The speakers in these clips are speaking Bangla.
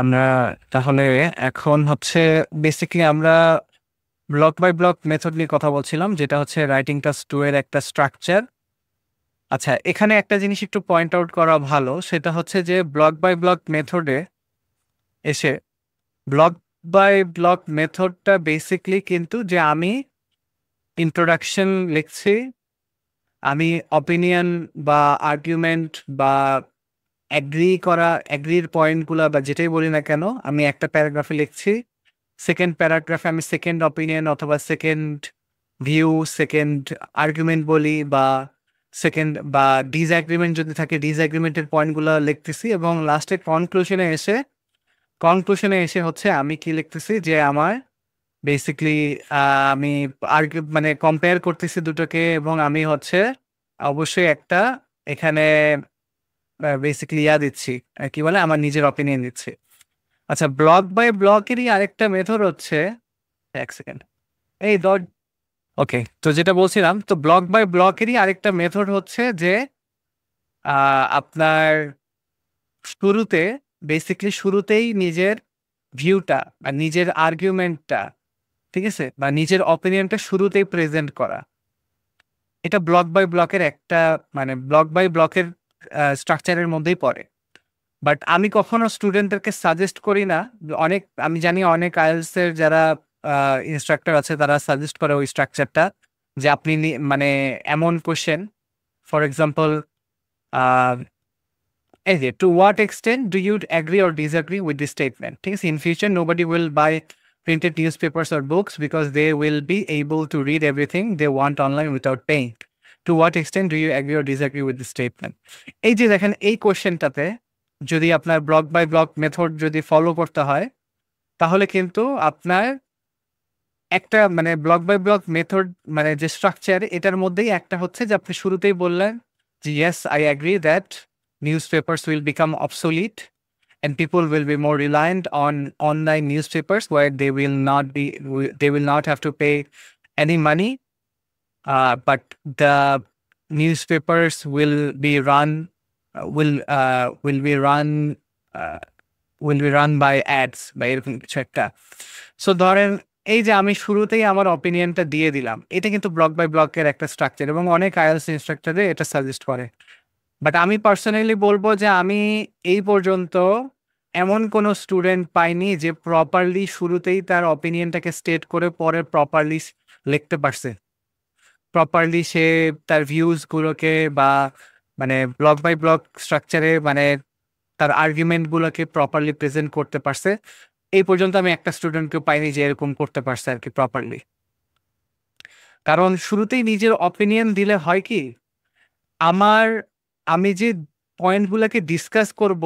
আমরা তাহলে এখন হচ্ছে বেসিক্যালি আমরা ব্লক বাই ব্লক মেথড নিয়ে কথা বলছিলাম, যেটা হচ্ছে রাইটিং টাস্ক 2 এর একটা স্ট্রাকচার। আচ্ছা, এখানে একটা জিনিস একটু পয়েন্ট আউট করা ভালো, সেটা হচ্ছে যে ব্লক বাই ব্লক মেথডে এসে ব্লক বাই ব্লক মেথডটা বেসিক্যালি কিন্তু যে আমি ইন্ট্রোডাকশন লিখছি, আমি অপিনিয়ন বা আর্গুমেন্ট বা অ্যাগ্রির পয়েন্টগুলো বা যেটাই বলি না কেন, আমি একটা প্যারাগ্রাফে লিখছি। সেকেন্ড প্যারাগ্রাফে আমি সেকেন্ড অপিনিয়ন অথবা সেকেন্ড ভিউ, সেকেন্ড আর্গুমেন্ট বলি, বা সেকেন্ড বা ডিসঅ্যাগ্রিমেন্ট যদি থাকে ডিসঅ্যাগ্রিমেন্টের পয়েন্টগুলো লিখতেছি, এবং লাস্টে কনক্লুশনে এসে হচ্ছে আমি কি লিখতেছি যে আমার বেসিক্যালি আমি মানে কম্পেয়ার করতেছি দুটোকে, এবং আমি হচ্ছে অবশ্যই একটা এখানে বেসিক্যালি দিচ্ছি, কি বলে, আমার নিজের অপিনিয়ন দিচ্ছি। আচ্ছা, ব্লক বাই ব্লকেরই আরেকটা মেথড হচ্ছে, এক সেকেন্ড, এই দর ওকে, তো যেটা বলছিলাম, তো ব্লক বাই ব্লকেরই আরেকটা মেথড হচ্ছে যে আপনার শুরুতে শুরুতেই নিজের ভিউটা বা নিজের আর্গুমেন্টটা, ঠিক আছে, বা নিজের অপিনিয়নটা শুরুতেই প্রেজেন্ট করা। এটা ব্লক বাই ব্লকের একটা, মানে ব্লক বাই ব্লকের স্ট্রাকচারের মধ্যেই পড়ে। বাট আমি কখনো স্টুডেন্টদেরকে সাজেস্ট করি না। আমি জানি অনেক আইএলটিএস এর যারা ইনস্ট্রাক্টর আছে তারা সাজেস্ট করে ওই স্ট্রাকচারটা, যে আপনি মানে এমন কোশ্চেন, ফর এক্সাম্পল, এই যে, to what extent do you agree or disagree with this statement, ঠিক আছে, in future nobody will buy printed newspapers or books because they will be able to read everything they want online without paying. To what extent do you agree or disagree with this statement. এই যে দেখেন, এই কোশ্চেনটাতে যদি আপনার ব্লক বাই ব্লক মেথড যদি ফলো করতে হয়, তাহলে কিন্তু আপনার একটা, মানে ব্লক বাই ব্লক মেথড, মানে যে স্ট্রাকচার, এটার মধ্যেই একটা হচ্ছে যে আপনি শুরুতেই বললেন যে yes I agree that news papers will become obsolete and people will be more reliant on online newspapers where they will not have to pay any money, but the newspapers will be run uh, will be run by ads বা এরকম কিছু একটা। সো ধরেন, এই যে আমি শুরুতেই আমার অপিনিয়নটা দিয়ে দিলাম, এটা কিন্তু ব্লক বাই ব্লকের একটা স্ট্রাকচার, এবং অনেক আইএলটিএস ইনস্ট্রাক্টরে এটা সাজেস্ট করে। বাট আমি পার্সোনালি বলবো যে আমি এই পর্যন্ত এমন কোনো স্টুডেন্ট পাইনি যে প্রপারলি শুরুতেই তার অপিনিয়নটাকে স্টেট করে পরে প্রপারলি লিখতে পারছে, প্রপারলি সে তার ভিউজগুলোকে বা মানে ব্লক বাই ব্লক স্ট্রাকচারে মানে তার আর্গুমেন্টগুলোকে প্রপারলি প্রেজেন্ট করতে পারছে। এই পর্যন্ত আমি একটা স্টুডেন্টকেও পাইনি যে এরকম করতে পারছে আর কি প্রপারলি। কারণ শুরুতেই নিজের অপিনিয়ন দিলে হয় কি, আমার আমি যে পয়েন্টগুলোকে ডিসকাস করব,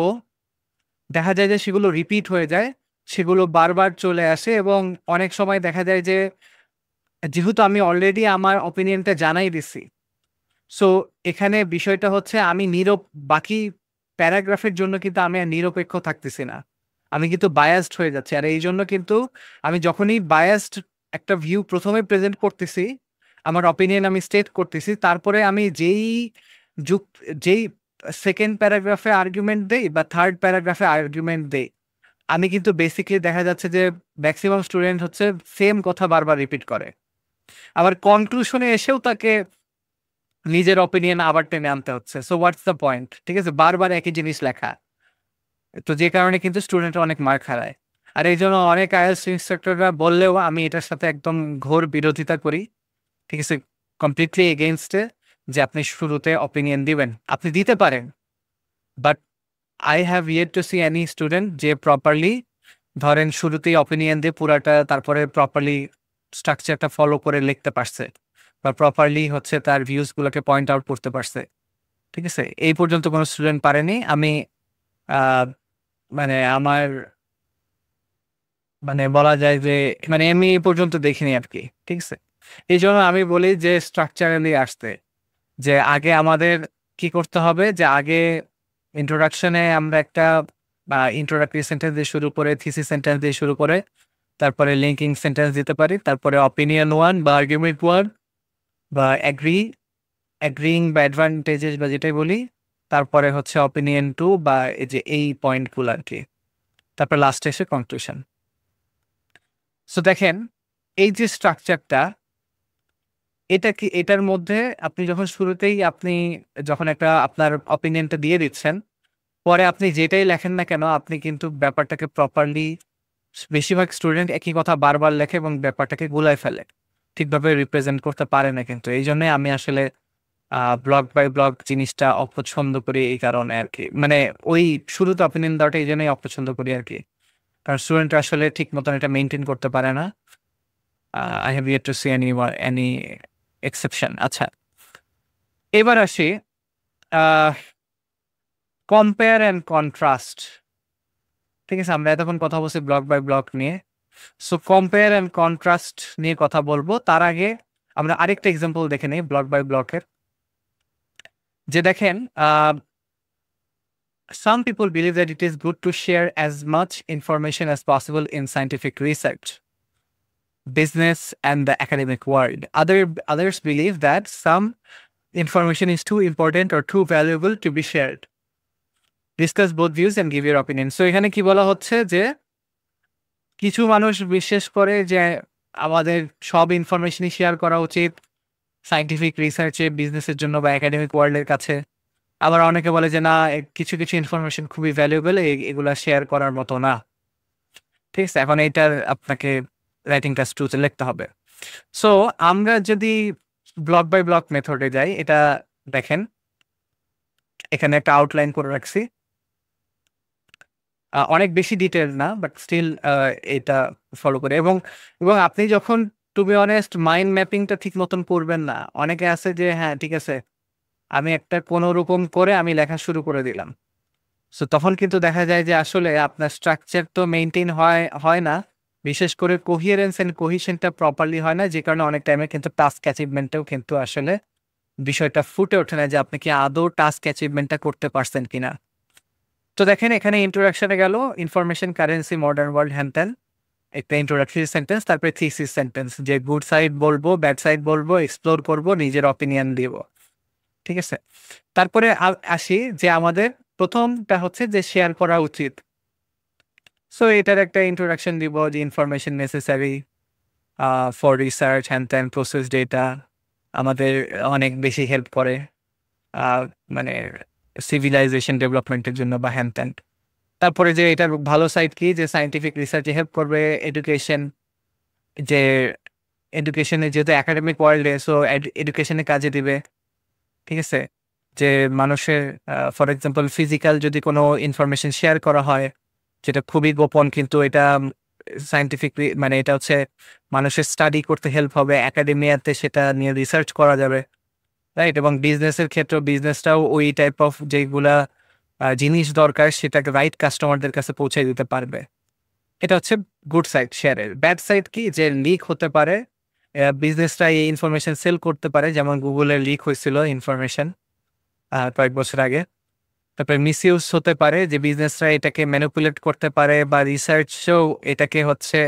দেখা যায় যে সেগুলো রিপিট হয়ে যায়, সেগুলো বারবার চলে আসে, এবং অনেক সময় দেখা যায় যে যেহেতু আমি অলরেডি আমার অপিনিয়নটা জানাই দিছি, সো এখানে বিষয়টা হচ্ছে আমি বাকি প্যারাগ্রাফের জন্য কিন্তু আমি আর নিরপেক্ষ থাকতেছি না, আমি কিন্তু বায়াসড হয়ে যাচ্ছি। আর এই জন্য কিন্তু আমি যখনই বায়াসড একটা ভিউ প্রথমে প্রেজেন্ট করতেছি, আমার অপিনিয়ন আমি স্টেট করতেছি, তারপরে আমি যুক যেই সেকেন্ড প্যারাগ্রাফে আর্গুমেন্ট দেই বা থার্ড প্যারাগ্রাফে আর্গুমেন্ট দেই, আমি কিন্তু বেসিক্যালি দেখা যাচ্ছে যে ম্যাক্সিমাম স্টুডেন্ট হচ্ছে সেম কথা বারবার রিপিট করে। আবার কনক্লুশনে এসেও তাকে নিজের অপিনিয়ন আবার টেনে আনতে হচ্ছে। সো হোয়াটস দ্য পয়েন্ট, ঠিক আছে, বারবার একই জিনিস লেখা। তো যে কারণে কিন্তু স্টুডেন্ট অনেক মার খায়। আর এই জন্য অনেক আইএলটিএস ইনস্ট্রাক্টররা বললেও আমি এটার সাথে একদম ঘোর বিরোধিতা করি, ঠিক আছে, কমপ্লিটলি এগেইনস্টে, যে আপনি শুরুতে অপিনিয়ন দিবেন, আপনি দিতে পারেন, but I have yet two C any student যে প্রপারলি ধরেন শুরুতেই অপিনিয়ন দিয়ে পুরাটা তারপরে প্রপারলি স্ট্রাকচারটা ফলো করে লিখতে পারছে, বা প্রপারলি হচ্ছে তার ভিউজ গুলোকে পয়েন্ট আউট করতে পারছে, ঠিক আছে, এই পর্যন্ত কোনো স্টুডেন্ট পারেনি। আমি আহ, মানে আমার মানে বলা যায় যে মানে আমি এই পর্যন্ত দেখিনি আর কি, ঠিক আছে। এই জন্য আমি বলি যে স্ট্রাকচারালি আসতে, যে আগে আমাদের কি করতে হবে, যে আগে ইন্ট্রোডাকশনে আমরা একটা ইন্ট্রোডাক্টরি সেন্টেন্স দিয়ে শুরু করে, থিসিস সেন্টেন্স দিয়ে শুরু করে, তারপরে লিঙ্কিং সেন্টেন্স দিতে পারি, তারপরে অপিনিয়ন ওয়ান বা আর্গুমেন্ট ওয়ান বা অ্যাগ্রিং বা অ্যাডভান্টেজেস বা যেটাই বলি, তারপরে হচ্ছে অপিনিয়ন টু বা এই যে এই পয়েন্টগুলো আর কি। তারপর লাস্টে এসে কনক্লুশন। সো দেখেন এই যে স্ট্রাকচারটা, এটার মধ্যে আপনি যখন শুরুতেই যখন একটা আপনার অপিনিয়নটা দিয়ে দিচ্ছেন, পরে আপনি যেটাই লেখেন না কেন আপনি কিন্তু ব্যাপারটাকে প্রপারলি, বেশিরভাগ স্টুডেন্ট একই কথা বারবার লেখে এবং ব্যাপারটাকে গুলায় ফেলে, ঠিকভাবে রিপ্রেজেন্ট করতে পারে না। কিন্তু এই জন্যই আমি আসলে ব্লক বাই ব্লক জিনিসটা অপছন্দ করি, এই কারণে আর কি, মানে ওই শুরুতে অপিনিয়ন দেওয়াটা এই জন্যই অপছন্দ করি আর কি, কারণ স্টুডেন্ট আসলে ঠিক মতন এটা মেনটেন করতে পারে না। I have yet two C any exception. আচ্ছা, এবার আসি কম্পেয়ার অ্যান্ড কন্ট্রাস্ট। ঠিক আছে, আমরা এতক্ষণ কথা বলছি ব্লক বাই ব্লক নিয়ে। সো কম্পেয়ার অ্যান্ড কন্ট্রাস্ট নিয়ে কথা বলবো, তার আগে আমরা আরেকটা এক্সাম্পল দেখে নিই ব্লক বাই ব্লকের। যে দেখেন, some people believe that it is good to share as much information as possible in scientific research, business, and the academic world. Others believe that some information is too important or too valuable to be shared. Discuss both views and give your opinion. So এখানে কি বলা হচ্ছে যে কিছু মানুষ বিশ্বাস করে যে আমাদের সব ইনফরমেশনই শেয়ার করা উচিত সায়েন্টিফিক রিসার্চে, বিজনেসের জন্য বা একাডেমিক ওয়ার্ল্ডের কাছে। আবার অনেকে বলে যে না, কিছু কিছু ইনফরমেশন খুবই ভ্যালুয়েবল, এগুলা শেয়ার করার মতো না। ঠিক আছে, এখন এইটার আপনাকে রাইটিং টাস্ক টুতে লিখতে হবে। সো আমরা যদি ব্লক বাই ব্লক মেথডে যাই, এটা দেখেন এখানে একটা আউটলাইন করে রাখছি, অনেক বেশি ডিটেল না, বাট স্টিল এটা ফলো করে। এবং এবং আপনি যখন, টু বি অনেস্ট, মাইন্ড ম্যাপিংটা ঠিক মতন করবেন না। অনেকে আছে যে হ্যাঁ ঠিক আছে, আমি একটা কোনো রকম করে আমি লেখা শুরু করে দিলাম। সো তখন কিন্তু দেখা যায় যে আসলে আপনার স্ট্রাকচার তো মেনটেন হয় না, বিশেষ করে কোহিয়ারেন্স এন্ড কোহিশনটা প্রপারলি হয় না, যে কারণে অনেক টাইমে কিন্তু টাস্ক অ্যাচিভমেন্টেও কিন্তু আসলে বিষয়টা ফুটে ওঠে না যে আপনি কি আদৌ টাস্ক অ্যাচিভমেন্টটা করতে পারছেন কিনা। তো দেখেন এখানে ইন্ট্রোডাকশনে গেল information currency modern world hand, একটা ইন্ট্রোডাক্টরি সেন্টেন্স, তারপরে থিসিস সেন্টেন্স, যে গুড সাইড বলবো, ব্যাড সাইড বলবো, এক্সপ্লোর করবো, নিজের অপিনিয়ন দিব। ঠিক আছে, তারপরে আসি যে আমাদের প্রথমটা হচ্ছে যে শেয়ার করা উচিত। সো এটার একটা ইন্ট্রোডাকশন দিব যে information necessary for research hand ত্যান প্রসেস ডেটা আমাদের অনেক বেশি হেল্প করে, মানে সিভিলাইজেশন ডেভেলপমেন্টের জন্য বা হ্যান্ড ত্যান। তারপরে যে এটার ভালো সাইড কি, যে সায়েন্টিফিক রিসার্চে হেল্প করবে, এডুকেশন, যে এডুকেশনে যেহেতু একাডেমিক ওয়ার্ল্ডে, সো এডুকেশনে কাজে দিবে। ঠিক আছে, যে মানুষের ফর এক্সাম্পল ফিজিক্যাল যদি কোনো ইনফরমেশন শেয়ার করা হয় যেটা খুবই গোপন, কিন্তু এটা সায়েন্টিফিক, মানে এটা হচ্ছে মানুষের স্টাডি করতে হেল্প হবে, একাডেমিয়াতে সেটা নিয়ে রিসার্চ করা যাবে, রাইট। এবং বিজনেসের ক্ষেত্রে বিজনেসটাও ওই টাইপ অফ যেগুলা জিনিস দরকার সেটাকে রাইট কাস্টমারদের কাছে পৌঁছে দিতে পারবে। এটা হচ্ছে গুড সাইড শেয়ারের। ব্যাড সাইড কি, যে লিক হতে পারে, বিজনেসটা এই ইনফরমেশন সেল করতে পারে, যেমন গুগলের লিক হয়েছিল ইনফরমেশন কয়েক বছর আগে। তারপরে মিসইউজ হতে পারে, যে বিজনেসরা এটাকে ম্যানিপুলেট করতে পারে, বা রিসার্চও এটাকে হচ্ছে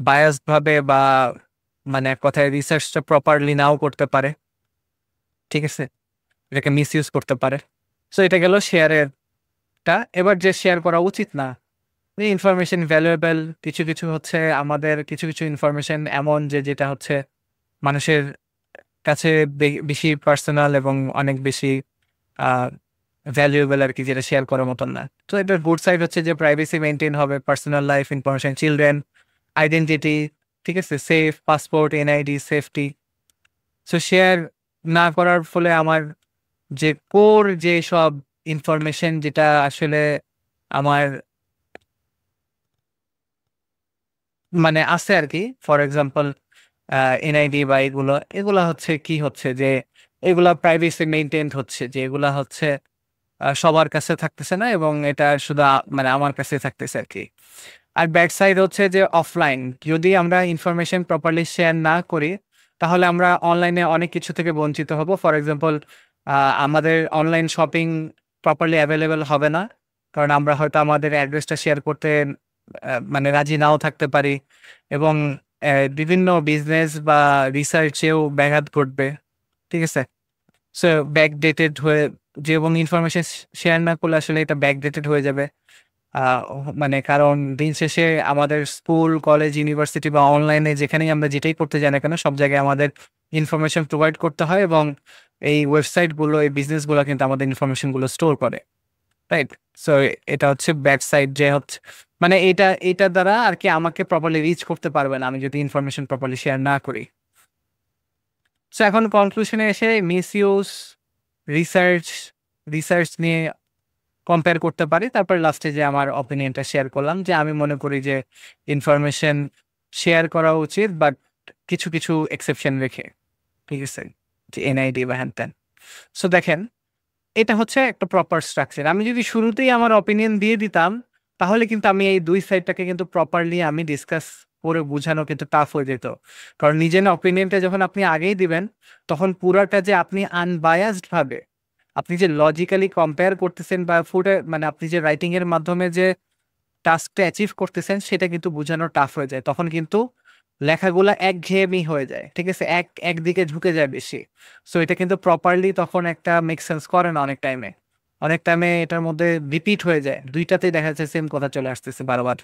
বায়াসড ভাবে, বা মানে এক কথায় রিসার্চটা প্রপারলি নাও করতে পারে। ঠিক আছে, এটাকে মিসইউজ করতে পারে। সো এটা গেল শেয়ারেরটা। এবার যে শেয়ার করা উচিত না, ইনফরমেশন ভ্যালুয়েবল, কিছু কিছু হচ্ছে আমাদের কিছু কিছু ইনফরমেশন এমন যে যেটা হচ্ছে মানুষের কাছে বেশি পার্সোনাল এবং অনেক বেশি ভ্যালুয়েবল আর কি, যেটা শেয়ার করার মতন না। তো এটার গুড সাইড হচ্ছে যে প্রাইভেসি মেনটেন হবে, personal life information, children identity, ঠিক আছে, safe, passport, NID, safety. So share না করার ফলে আমার যে কোর যে সব ইনফরমেশন যেটা আসলে আমার মানে আছে আর কি, ফর এক্সাম্পল এনআইডি বা এগুলা হচ্ছে কি হচ্ছে যে এগুলা প্রাইভেসি মেনটেন হচ্ছে, যে এগুলা হচ্ছে সবার কাছে থাকতেছে না, এবং এটা শুধু মানে আমার কাছে থাকতেছে আর কি। আর ব্যাড সাইড হচ্ছে যে অফলাইন যদি আমরা ইনফরমেশন প্রপারলি শেয়ার না করি, তাহলে আমরা অনলাইনে অনেক কিছু থেকে বঞ্চিত হব। ফর এক্সাম্পল আমাদের অনলাইন শপিং প্রপারলি অ্যাভেলেবেল হবে না, কারণ আমরা হয়তো আমাদের অ্যাড্রেসটা শেয়ার করতে মানে রাজি নাও থাকতে পারি, এবং বিভিন্ন বিজনেস বা রিসার্চেও ব্যাঘাত ঘটবে। ঠিক আছে, সো ব্যাকডেটেড হয়ে, যে এবং ইনফরমেশন শেয়ার না করলে আসলে এটা ব্যাকডেটেড হয়ে যাবে। মানে কারণ দিন শেষে আমাদের স্কুল, কলেজ, ইউনিভার্সিটি বা অনলাইনে যেখানেই আমরা যেটাই করতে যাই না কেন, সব জায়গায় আমাদের ইনফরমেশন প্রোভাইড করতে হয় এবং এই ওয়েবসাইটগুলো, এই বিজনেসগুলো কিন্তু আমাদের ইনফরমেশনগুলো স্টোর করে। রাইট? সো এটা হচ্ছে ব্যাড সাইড যে হচ্ছে মানে এইটার দ্বারা আরকি আমাকে প্রপারলি রিচ করতে পারবে না আমি যদি ইনফরমেশন প্রপারলি শেয়ার না করি। সো এখন কনক্লুশনে এসে মিসইউজ, রিসার্চ, রিসার্চ নিয়ে কম্পেয়ার করতে পারি। তারপর লাস্টে যে আমার অপিনিয়নটা শেয়ার করলাম যে আমি মনে করি যে ইনফরমেশন শেয়ার করা উচিত বাট কিছু এক্সেপশন রেখে। ঠিক আছে? যে এনআইডি বা হ্যান-ত্যান। সো দেখেন এটা হচ্ছে একটা প্রপার স্ট্রাকচার। আমি যদি শুরুতেই আমার অপিনিয়ন দিয়ে দিতাম, তাহলে কিন্তু আমি এই ২ সাইডটাকে কিন্তু প্রপারলি আমি ডিসকাস করে বুঝানো কিন্তু টাফ হয়ে যেত। কারণ নিজের অপিনিয়নটা যখন আপনি আগেই দিবেন, তখন পুরাটা যে আপনি আনবায়াসড ভাবে, আপনি যে লজিক্যালি কম্পেয়ার করতেছেন বা মানে আপনি যে রাইটিং এর মাধ্যমে যে টাস্কটা অ্যাচিভ করতেছেন, সেটা কিন্তু বুঝানো টাফ হয়ে যায়। তখন কিন্তু লেখাগুলা একঘেয়েমি হয়ে যায়। ঠিক আছে? একদিকে ঝুঁকে যায় বেশি। সো এটা কিন্তু প্রপারলি তখন একটা মেক সেন্স করে না অনেক টাইমে। অনেক টাইমে এটার মধ্যে রিপিট হয়ে যায়। ২ টাতেই দেখা যাচ্ছে সেম কথা চলে আসতেছে বারবার।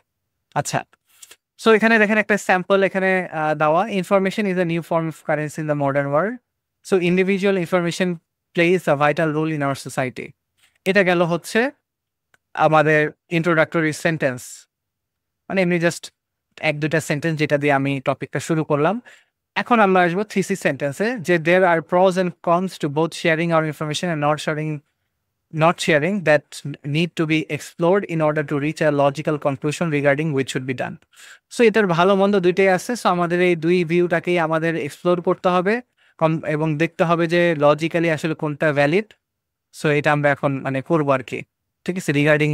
আচ্ছা। সো এখানে দেখেন একটা স্যাম্পল এখানে দেওয়া। Information is a new form of currency in the modern world. So individual information place a vital role in our society. এটা গেল হচ্ছে আমাদের ইন্ট্রোডাক্টরি সেন্টেন্স। মানে এমনি জাস্ট ১-২ টা সেন্টেন্স যেটা দিয়ে আমি টপিকটা শুরু করলাম। এখন আমরা আসবো থিসিস সেন্টেন্সে যে there are pros and cons to both sharing our information and not sharing that need to be explored in order to reach a logical conclusion regarding which should be done. So এটার ভালো মন্দ ২ টাই আছে। সো আমাদের এই ২ ভিউটাকেই আমাদের এক্সপ্লোর করতে হবে এবং দেখতে হবে যে লজিক্যালি আসলে কোনটা ভ্যালিড। সো এটা আমরা এখন মানে করবো আরকি। ঠিক আছে? Regarding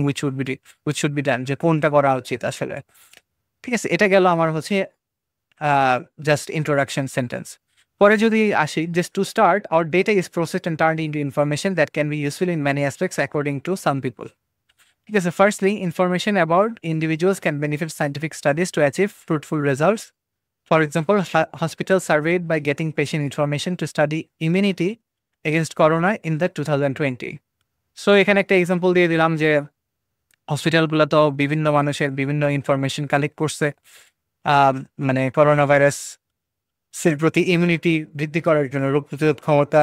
which should be done যে কোনটা করা উচিত আসলে। ঠিক আছে? এটা গেল আমার হচ্ছে জাস্ট introduction সেন্টেন্স। পরে যদি আসি, just to start, our data is processed and turned into information that can be useful in many aspects according to some people. ঠিক আছে? Firstly, information about individuals can benefit scientific studies to achieve fruitful results. For example, hospitals surveyed by getting patient information to study immunity against corona in the 2020. So এখানে একটা এক্সাম্পল দিয়ে দিলাম যে হসপিটালগুলো তো বিভিন্ন মানুষের বিভিন্ন ইনফরমেশন কালেক্ট করছে। আ মানে করোনা ভাইরাসের প্রতি ইমিউনিটি বৃদ্ধি করার জন্য, রোগ প্রতিরোধ ক্ষমতা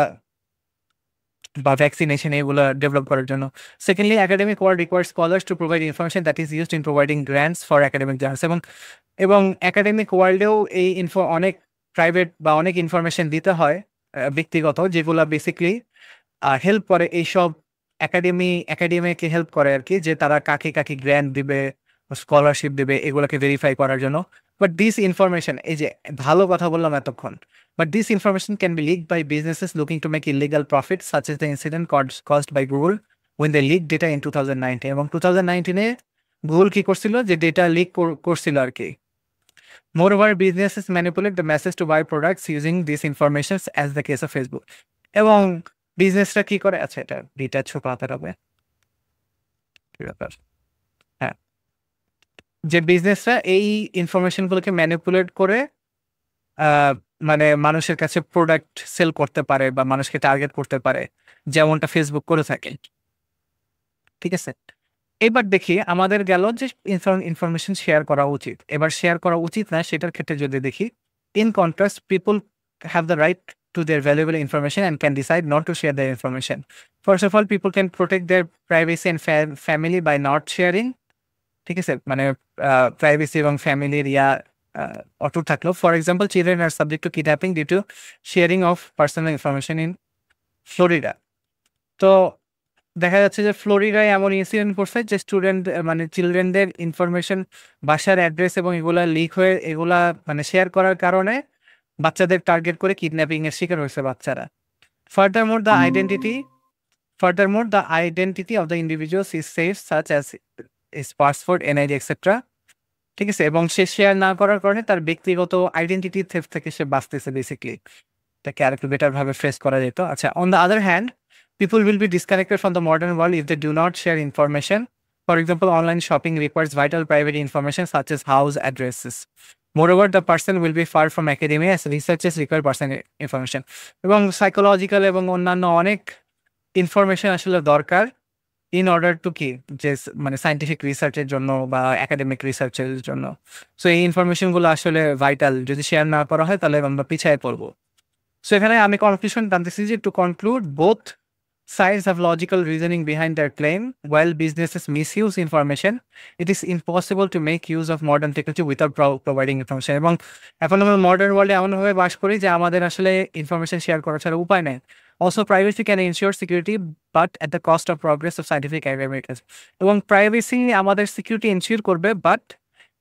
বা ভ্যাকসিনেশন এগুলা ডেভেলপ করার জন্য। Secondly, academic world requires scholars to provide information that is used in providing grants for academic journals এবং একাডেমিক ওয়ার্ল্ডেও এই অনেক প্রাইভেট বা অনেক ইনফরমেশন দিতে হয় ব্যক্তিগত, যেগুলা বেসিক্যালি হেল্প করে এইসব একাডেমিকে হেল্প করে আরকি যে তারা কাকে গ্র্যান্ট দিবে, স্কলারশিপ দিবে এগুলাকে ভেরিফাই করার জন্য। বাট দিস ইনফরমেশন এই যে ভালো কথা বললাম এতক্ষণ, but this information can be leaked by businesses looking to make illegal profit such as the incident caused by Google when they leaked data in 2019 এবং 2019 এ গুগল কি করছিল যে ডেটা লিক করছিল আরকি। Moreover, businesses manipulate the message to buy products using these informations as the case of Facebook. এবং বিজনেসরা কি করে? আচ্ছা এটা ডিটেইলস ছুপাতে হবে। কি ব্যাপার? হ্যাঁ, যে বিজনেসরা এই ইনফরমেশন গুলোকে ম্যানিপুলেট করে আ মানে মানুষের কাছে প্রোডাক্ট সেল করতে পারে বা মানুষকে টার্গেট করতে পারে। যেমনটা Facebook করে থাকে। ঠিক আছে? এবার দেখি আমাদের গেল যে ইনফরমেশন শেয়ার করা উচিত। এবার শেয়ার করা উচিত না সেটার ক্ষেত্রে যদি দেখি, in contrast people have the right to their valuable information and can decide not to share their information. First of all, people can protect their privacy and family by not sharing. ঠিক আছে? মানে প্রাইভেসি এবং ফ্যামিলির অটুট থাকলো। For example, children are subject to kidnapping due to sharing of personal information in Florida. তো দেখা যাচ্ছে যে ফ্লোরিডায় এমন ইনসিডেন্ট করছে যে মানে চিলড্রেনদের ইনফরমেশন, বাসার অ্যাড্রেস এবং এগুলা লিক হয়ে এগুলা মানে শেয়ার করার কারণে বাচ্চাদের টার্গেট করে কিডন্যাপিং এর শিকার হয়েছে বাচ্চারা। Furthermore, the identity of the individuals is safe, such as his passport, NID, etc. ঠিক আছে? এবং সে শেয়ার না করার কারণে তার ব্যক্তিগত আইডেন্টিটি থেফট থেকে সে বাঁচতেছে বেসিক্যালি। এটাকে আরেকটু বেটার ভাবে ফ্রেজ করা যেত। আচ্ছা, on the other hand, people will be disconnected from the modern world if they do not share information. For example, online shopping requires vital private information such as house addresses. Moreover, the person will be far from academia as researchers require personal information. এবং সাইকোলজিক্যাল এবং অন্যান্য অনেক ইনফরমেশন আসলে দরকার ইন অর্ডার টু কি যে মানে সায়েন্টিফিক রিসার্চের জন্য বা একাডেমিক রিসার্চের জন্য। সো এই ইনফরমেশনগুলো আসলে ভাইটাল, যদি শেয়ার না করা হয় তাহলে আমরা পিছিয়ে পড়বো। সো এখানে আমি কনক্লুশন টানতেছি যে to conclude both sides have logical reasoning behind their claim. While businesses misuse information, it is impossible to make use of modern technology without providing information. এবং এখন আমরা মডার্ন ওয়ার্ল্ডে এমনভাবে বাস করি যে আমাদের আসলে ইনফরমেশন শেয়ার করা ছাড়া উপায় নেই। Also privacy can ensure security but at the cost of progress of scientific academic. এবং প্রাইভেসি আমাদের সিকিউরিটি এনশিওর করবে, বাট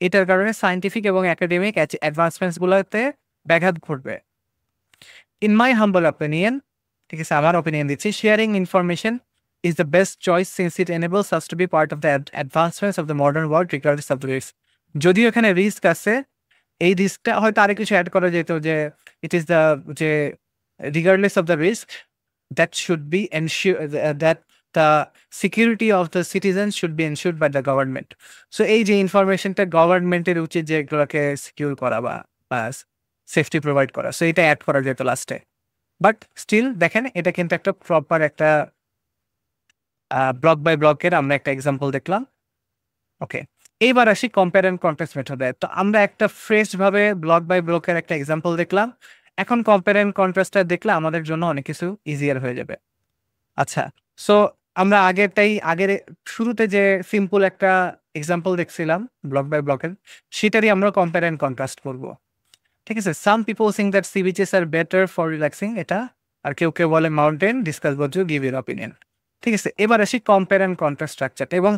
এটার কারণে সায়েন্টিফিক এবং একাডেমিক অ্যাডভান্সমেন্টসগুলোতে ব্যাঘাত ঘটবে। ইন মাই হাম্বল অপিনিয়ন, ঠিক আছে, আমার অপিনিয়ন দিচ্ছি, sharing information is the best choice since it enables us to be part of the advancements of the modern world regardless of the risk. যদিও এখানে রিস্ক আছে, এই রিস্কটা হয়তো আরেক কিছু অ্যাড করা যেত যে ইট ইজ দ্য যে regardless of the risk that should be ensure that the security of the citizen should be ensured by the government. So এই যে ইনফরমেশনটা গভর্নমেন্টের উচিত যে এগুলোকে সিকিউর করা বা সেফটি প্রোভাইড করা, সো এটা অ্যাড করা যেত লাস্টে। বাট স্টিল দেখেন এটা কিন্তু একটা প্রপার একটা ব্লক বাই ব্লকের আমরা একটা এক্সাম্পল দেখলাম। ওকে, এইবার আসি কম্পেয়ার অ্যান্ড কন্ট্রাস্ট মেথডে। তো আমরা একটা ফ্রেশ ভাবে ব্লক বাই ব্লকের একটা এক্সাম্পল দেখলাম, এখন কম্পেয়ার অ্যান্ড কন্ট্রাস্টটা দেখলে আমাদের জন্য অনেক কিছু ইজিয়ার হয়ে যাবে। আচ্ছা, সো আমরা আগের শুরুতে যে সিম্পল একটা এক্সাম্পল দেখছিলাম ব্লক বাই ব্লকের, সেটারই আমরা কম্পেয়ার অ্যান্ড কন্ট্রাস্ট করবো। ঠিক আছে, সাম পিপল সিং that sea beaches are better for relaxing, এটা, আর কেউ কেউ বলে mountain, discuss both, give your opinion. ঠিক আছে, এবার আসি কম্পেয়ার অ্যান্ড কন্ট্রাস্ট স্ট্রাকচারটা। এবং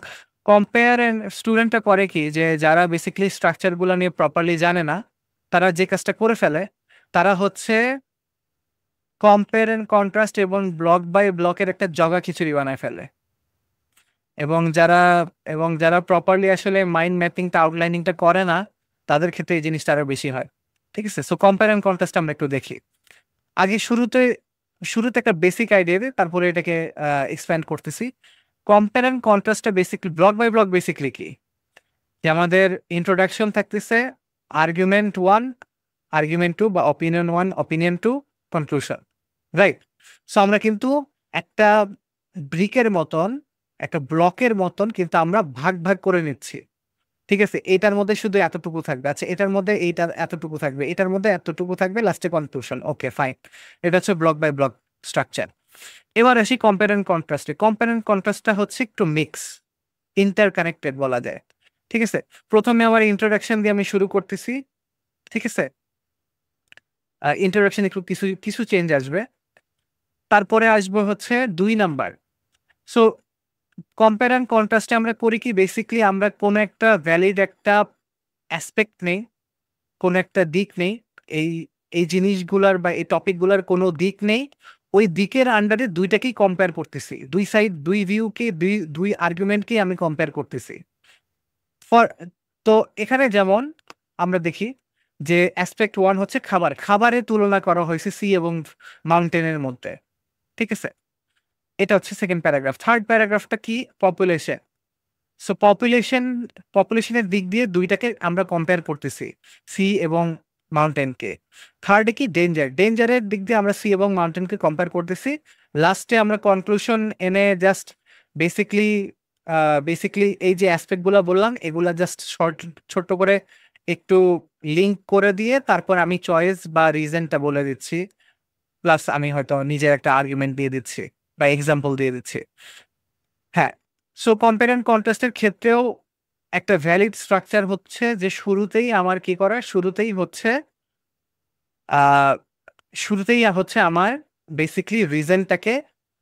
কম্পেয়ার অ্যান্ড স্টুডেন্টটা করে কি, যে যারা বেসিক্যালি স্ট্রাকচারগুলো নিয়ে প্রপারলি জানে না, তারা যে কাজটা করে ফেলে, তারা হচ্ছে কম্পেয়ার অ্যান্ড কন্ট্রাস্ট এবং ব্লক বাই ব্লকের একটা জগা খিচুড়ি বানায় ফেলে। এবং যারা প্রপারলি আসলে মাইন্ড ম্যাপিংটা আউটলাইনিংটা করে না, তাদের ক্ষেত্রে এই জিনিসটা আরো বেশি হয়। ঠিক আছে, সো কম্পেয়ার অ্যান্ড কন্ট্রাস্ট আমরা একটু দেখি। আগে শুরুতে একটা বেসিক আইডিয়া দিই, তারপরে এটাকে এক্সপ্যান্ড করতেছি। কম্পেয়ার অ্যান্ড কন্ট্রাস্টটা basically block by block basically কি, যে আমাদের ইন্ট্রোডাকশন থাকতেছে, আর্গুমেন্ট 1, আর্গুমেন্ট 2 বা opinion 1, opinion 2, conclusion, right? So আমরা কিন্তু একটা ব্রিকের মতন, একটা ব্লকের মতন কিন্তু আমরা ভাগ ভাগ করে নিচ্ছি। ঠিক আছে, এটার মধ্যে শুধু এতটুকু থাকবে, আচ্ছা এটার মধ্যে এইটা এতটুকু থাকবে, এটার মধ্যে এতটুকু থাকবে, লাস্টে কনক্লুশন। ওকে ফাইন, এটা হচ্ছে ব্লক বাই ব্লক স্ট্রাকচার। এবার আসি কম্পেয়ার অ্যান্ড কন্ট্রাস্টে। কম্পেয়ার অ্যান্ড কন্ট্রাস্টটা হচ্ছে একটু মিক্স, ইন্টারকানেক্টেড বলা যায়। ঠিক আছে, প্রথমে আমার ইন্ট্রোডাকশন দিয়ে আমি শুরু করতেছি। ঠিক আছে, ইন্ট্রোডাকশন একটু কিছু কিছু চেঞ্জ আসবে, তারপরে আসবো হচ্ছে 2 নাম্বার। সো কম্পেয়ার অ্যান্ড কন্ট্রাস্টে আমরা করি কি, বেসিক্যালি আমরা কোনো একটা ভ্যালিড একটা অ্যাসপেক্ট নেই, কোনো একটা দিক নেই, এই এই জিনিসগুলার বা এই টপিকগুলার কোনো দিক নেই, ওই দিকের আন্ডারে দুইটাকেই কম্পেয়ার করতেছি, দুই সাইড, দুই ভিউকে, দুই আর্গুমেন্টকেই আমি কম্পেয়ার করতেছি। ফর তো এখানে যেমন আমরা দেখি যে অ্যাসপেক্ট 1 হচ্ছে খাবারের তুলনা করা হয়েছে সি এবং মাউন্টেনের মধ্যে। ঠিক আছে, এটা হচ্ছে সেকেন্ড প্যারাগ্রাফ। থার্ড প্যারাগ্রাফটা কি, পপুলেশন। সো পপুলেশনের দিক দিয়ে দুইটাকে আমরা কম্পেয়ার করতেছি, সি এবং মাউন্টেনকে। থার্ডে কি, ডেঞ্জারের দিক দিয়ে আমরা সি এবং মাউন্টেনকে কম্পেয়ার করতেছি। লাস্টে আমরা কনক্লুশন এনে জাস্ট বেসিক্যালি এই যে অ্যাসপেক্টগুলো বললাম, এগুলা জাস্ট ছোট্ট করে একটু লিঙ্ক করে দিয়ে তারপর আমি চয়েস বা রিজনটা বলে দিচ্ছি, প্লাস আমি হয়তো নিজের একটা আর্গুমেন্ট দিয়ে দিচ্ছি বা এক্সাম্পল দিয়ে দিচ্ছি। হ্যাঁ, সো কম্পেয়ার অ্যান্ড কন্ট্রাস্টের ক্ষেত্রেও একটা ভ্যালিড স্ট্রাকচার হচ্ছে যে শুরুতেই আমার কি করা, আহ, শুরুতেই হচ্ছে আমার বেসিক্যালি রিজনটাকে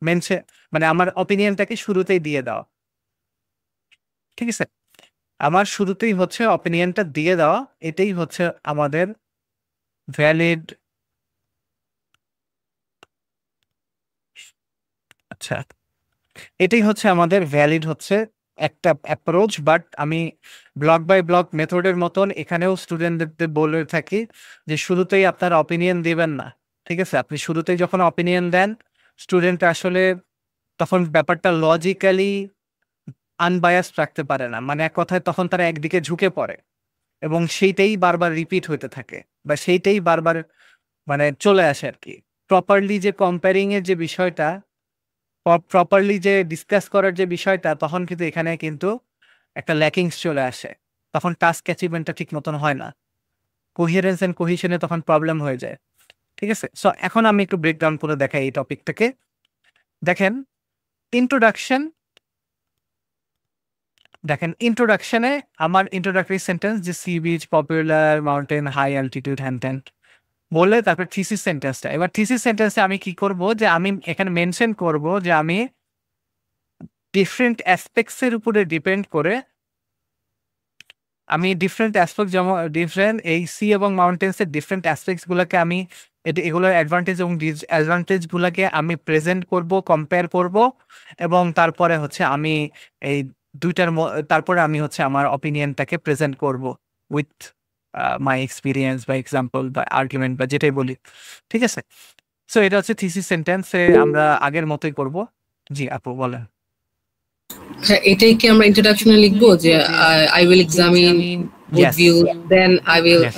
মেনশন, মানে আমার অপিনিয়নটাকে শুরুতেই দিয়ে দেওয়া। ঠিক আছে, আমার শুরুতেই হচ্ছে অপিনিয়নটা দিয়ে দেওয়া, এটাই হচ্ছে আমাদের ভ্যালিড। আচ্ছা, এটাই হচ্ছে আমাদের ভ্যালিড হচ্ছে একটা অ্যাপ্রোচ। বাট আমি ব্লক বাই ব্লক মেথডের মতন এখানেও স্টুডেন্টদের বলে থাকি যে শুরুতেই আপনার অপিনিয়ন দিবেন না। ঠিক আছে, আপনি শুরুতেই যখন অপিনিয়ন দেন, স্টুডেন্ট আসলে তখন ব্যাপারটা লজিক্যালি আনবায়াসড রাখতে পারে না, মানে এক কথায় তখন তারা একদিকে ঝুঁকে পড়ে এবং সেইটাই বারবার রিপিট হতে থাকে বা সেইটাই বারবার মানে চলে আসে আর কি। প্রপারলি যে কম্পেয়ারিং এর যে বিষয়টা, প্রপারলি যে ডিসকাস করার যে বিষয়টা, তখন কিন্তু এখানে কিন্তু একটা ল্যাকিংস চলে আসে। তখন টাস্ক অ্যাচিভমেন্টটা ঠিক মতন হয় না। কোহিয়ারেন্স এন্ড কোহিশনে তখন প্রবলেম হয়ে যায়। ঠিক আছে? সো এখন আমি একটু ব্রেকডাউন করে দেখাই এই টপিকটাকে। দেখেন ইন্ট্রোডাকশন, ইন্ট্রোডাকশনে আমার ইন্ট্রোডাক্টরি সেন্টেন্স যে sea beach, popular, mountain, high altitude, হ্যান ত্যান বললে তারপর থিসিস সেন্টেন্সটা। এবার থিসিস সেন্টেন্সে আমি কি করব, যে আমি এখানে মেনশন করব যে আমি ডিফারেন্ট অ্যাসপেক্টস এর উপরে ডিপেন্ড করে আমি ডিফারেন্ট অ্যাসপেক্ট, যেমন ডিফারেন্ট এই সি এবং মাউন্টেন্স এর ডিফারেন্ট অ্যাসপেক্টস গুলোকে আমি এগুলোর অ্যাডভান্টেজ এবং ডিসঅ্যাডভান্টেজ গুলোকে আমি প্রেজেন্ট করব, কম্পেয়ার করব, এবং তারপরে হচ্ছে আমি এই দুইটার তারপরে আমি হচ্ছে আমার অপিনিয়নটাকে প্রেজেন্ট করব উইথ মাই এক্সপিরিয়েন্স বা এক্সাম্পল বা আর্গুমেন্ট বা যেটাই বলি। ঠিক আছে? সো এটা হচ্ছে থিসিস সেন্টেন্সে আমরা আগের মতোই করব। জি আপু বলেন। হ্যাঁ, এটাই কি আমরা ইন্ট্রোডাকশনে লিখবো যে I will examine both Yes. views, then I will Yes.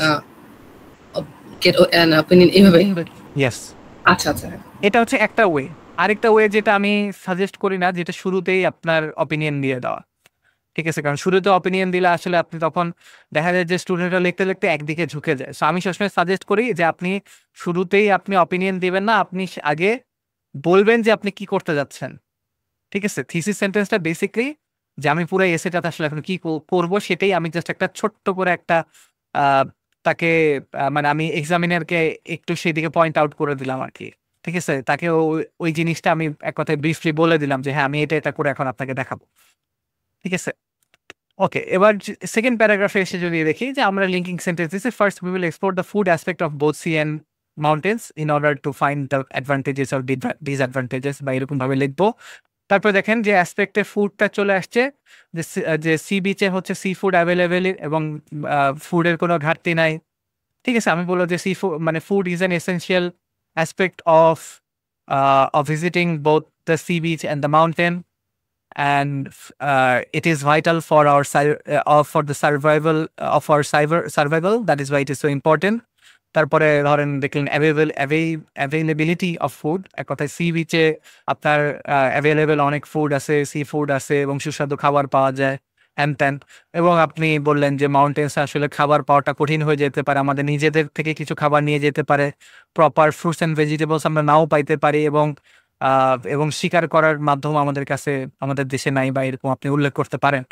get an opinion এভাবে। ইয়েস, আচ্ছা আচ্ছা। এটা হচ্ছে একটা ওয়ে। আরেকটা ওয়ে যেটা আমি সাজেস্ট করি না, যেটা শুরুতেই আপনার অপিনিয়ন দিয়ে দেওয়া। ঠিক আছে? কারণ শুরুতে অপিনিয়ন দিলে আসলে আপনি তখন দেখা যায় যে স্টুডেন্টরা লিখতে লিখতে একদিকে ঝুঁকে যায়। সো আমি সবসময় সাজেস্ট করি যে আপনি শুরুতেই আপনি অপিনিয়ন দিবেন না, আপনি আগে বলবেন যে আপনি কি করতে যাচ্ছেন। ঠিক আছে? থিসিস সেন্টেন্সটা বেসিক্যালি যে আমি পুরো এসেটাতে আসলে এখন কি করব, সেটাই আমি জাস্ট একটা ছোট্ট করে একটা আহ, তাকে মানে আমি এক্সামিনারকে একটু সেদিকে পয়েন্ট আউট করে দিলাম আর কি। ঠিক আছে? তাকে ওই জিনিসটা আমি এক কথায় ব্রিফলি বলে দিলাম যে হ্যাঁ আমি এটা করে এখন আপনাকে দেখাবো। ঠিক আছে? ওকে, এবার সেকেন্ড প্যারাগ্রাফে এসে যদি দেখি যে আমরা লিঙ্কিং সেন্টেন্স দিচ্ছি, first we will explore the food aspect of both sea and mountains in order to find the advantages or disadvantages, বা এরকম ভাবে লিখবো। তারপর দেখেন যে অ্যাসপেক্টে ফুডটা চলে আসছে, যে সি বিচে হচ্ছে সি ফুড অ্যাভেলেবেল এবং ফুডের কোনো ঘাটতি নাই। ঠিক আছে? আমি বলবো যে সি ফুড মানে food is an essential aspect of visiting both the sea beach and the mountain, and it is vital for our for the survival of our survival. That is why it is so important. তারপরে ধরেন দেখলেন অ্যাভেলেবিলিটি অফ ফুড, এক কথায় সি বিচে আপনার অ্যাভেলেবেল অনেক ফুড আছে, সি ফুড আছে এবং সুস্বাদু খাবার পাওয়া যায়, হ্যান ত্যান। এবং আপনি বললেন যে মাউন্টেন্স আসলে খাবার পাওয়াটা কঠিন হয়ে যেতে পারে, আমাদের নিজেদের থেকে কিছু খাবার নিয়ে যেতে পারে, প্রপার ফ্রুটস অ্যান্ড ভেজিটেবলস আমরা নাও পাইতে পারি, এবং শিকার করার মাধ্যম আমাদের কাছে আমাদের দেশে নাই, বা এরকম আপনি উল্লেখ করতে পারেন।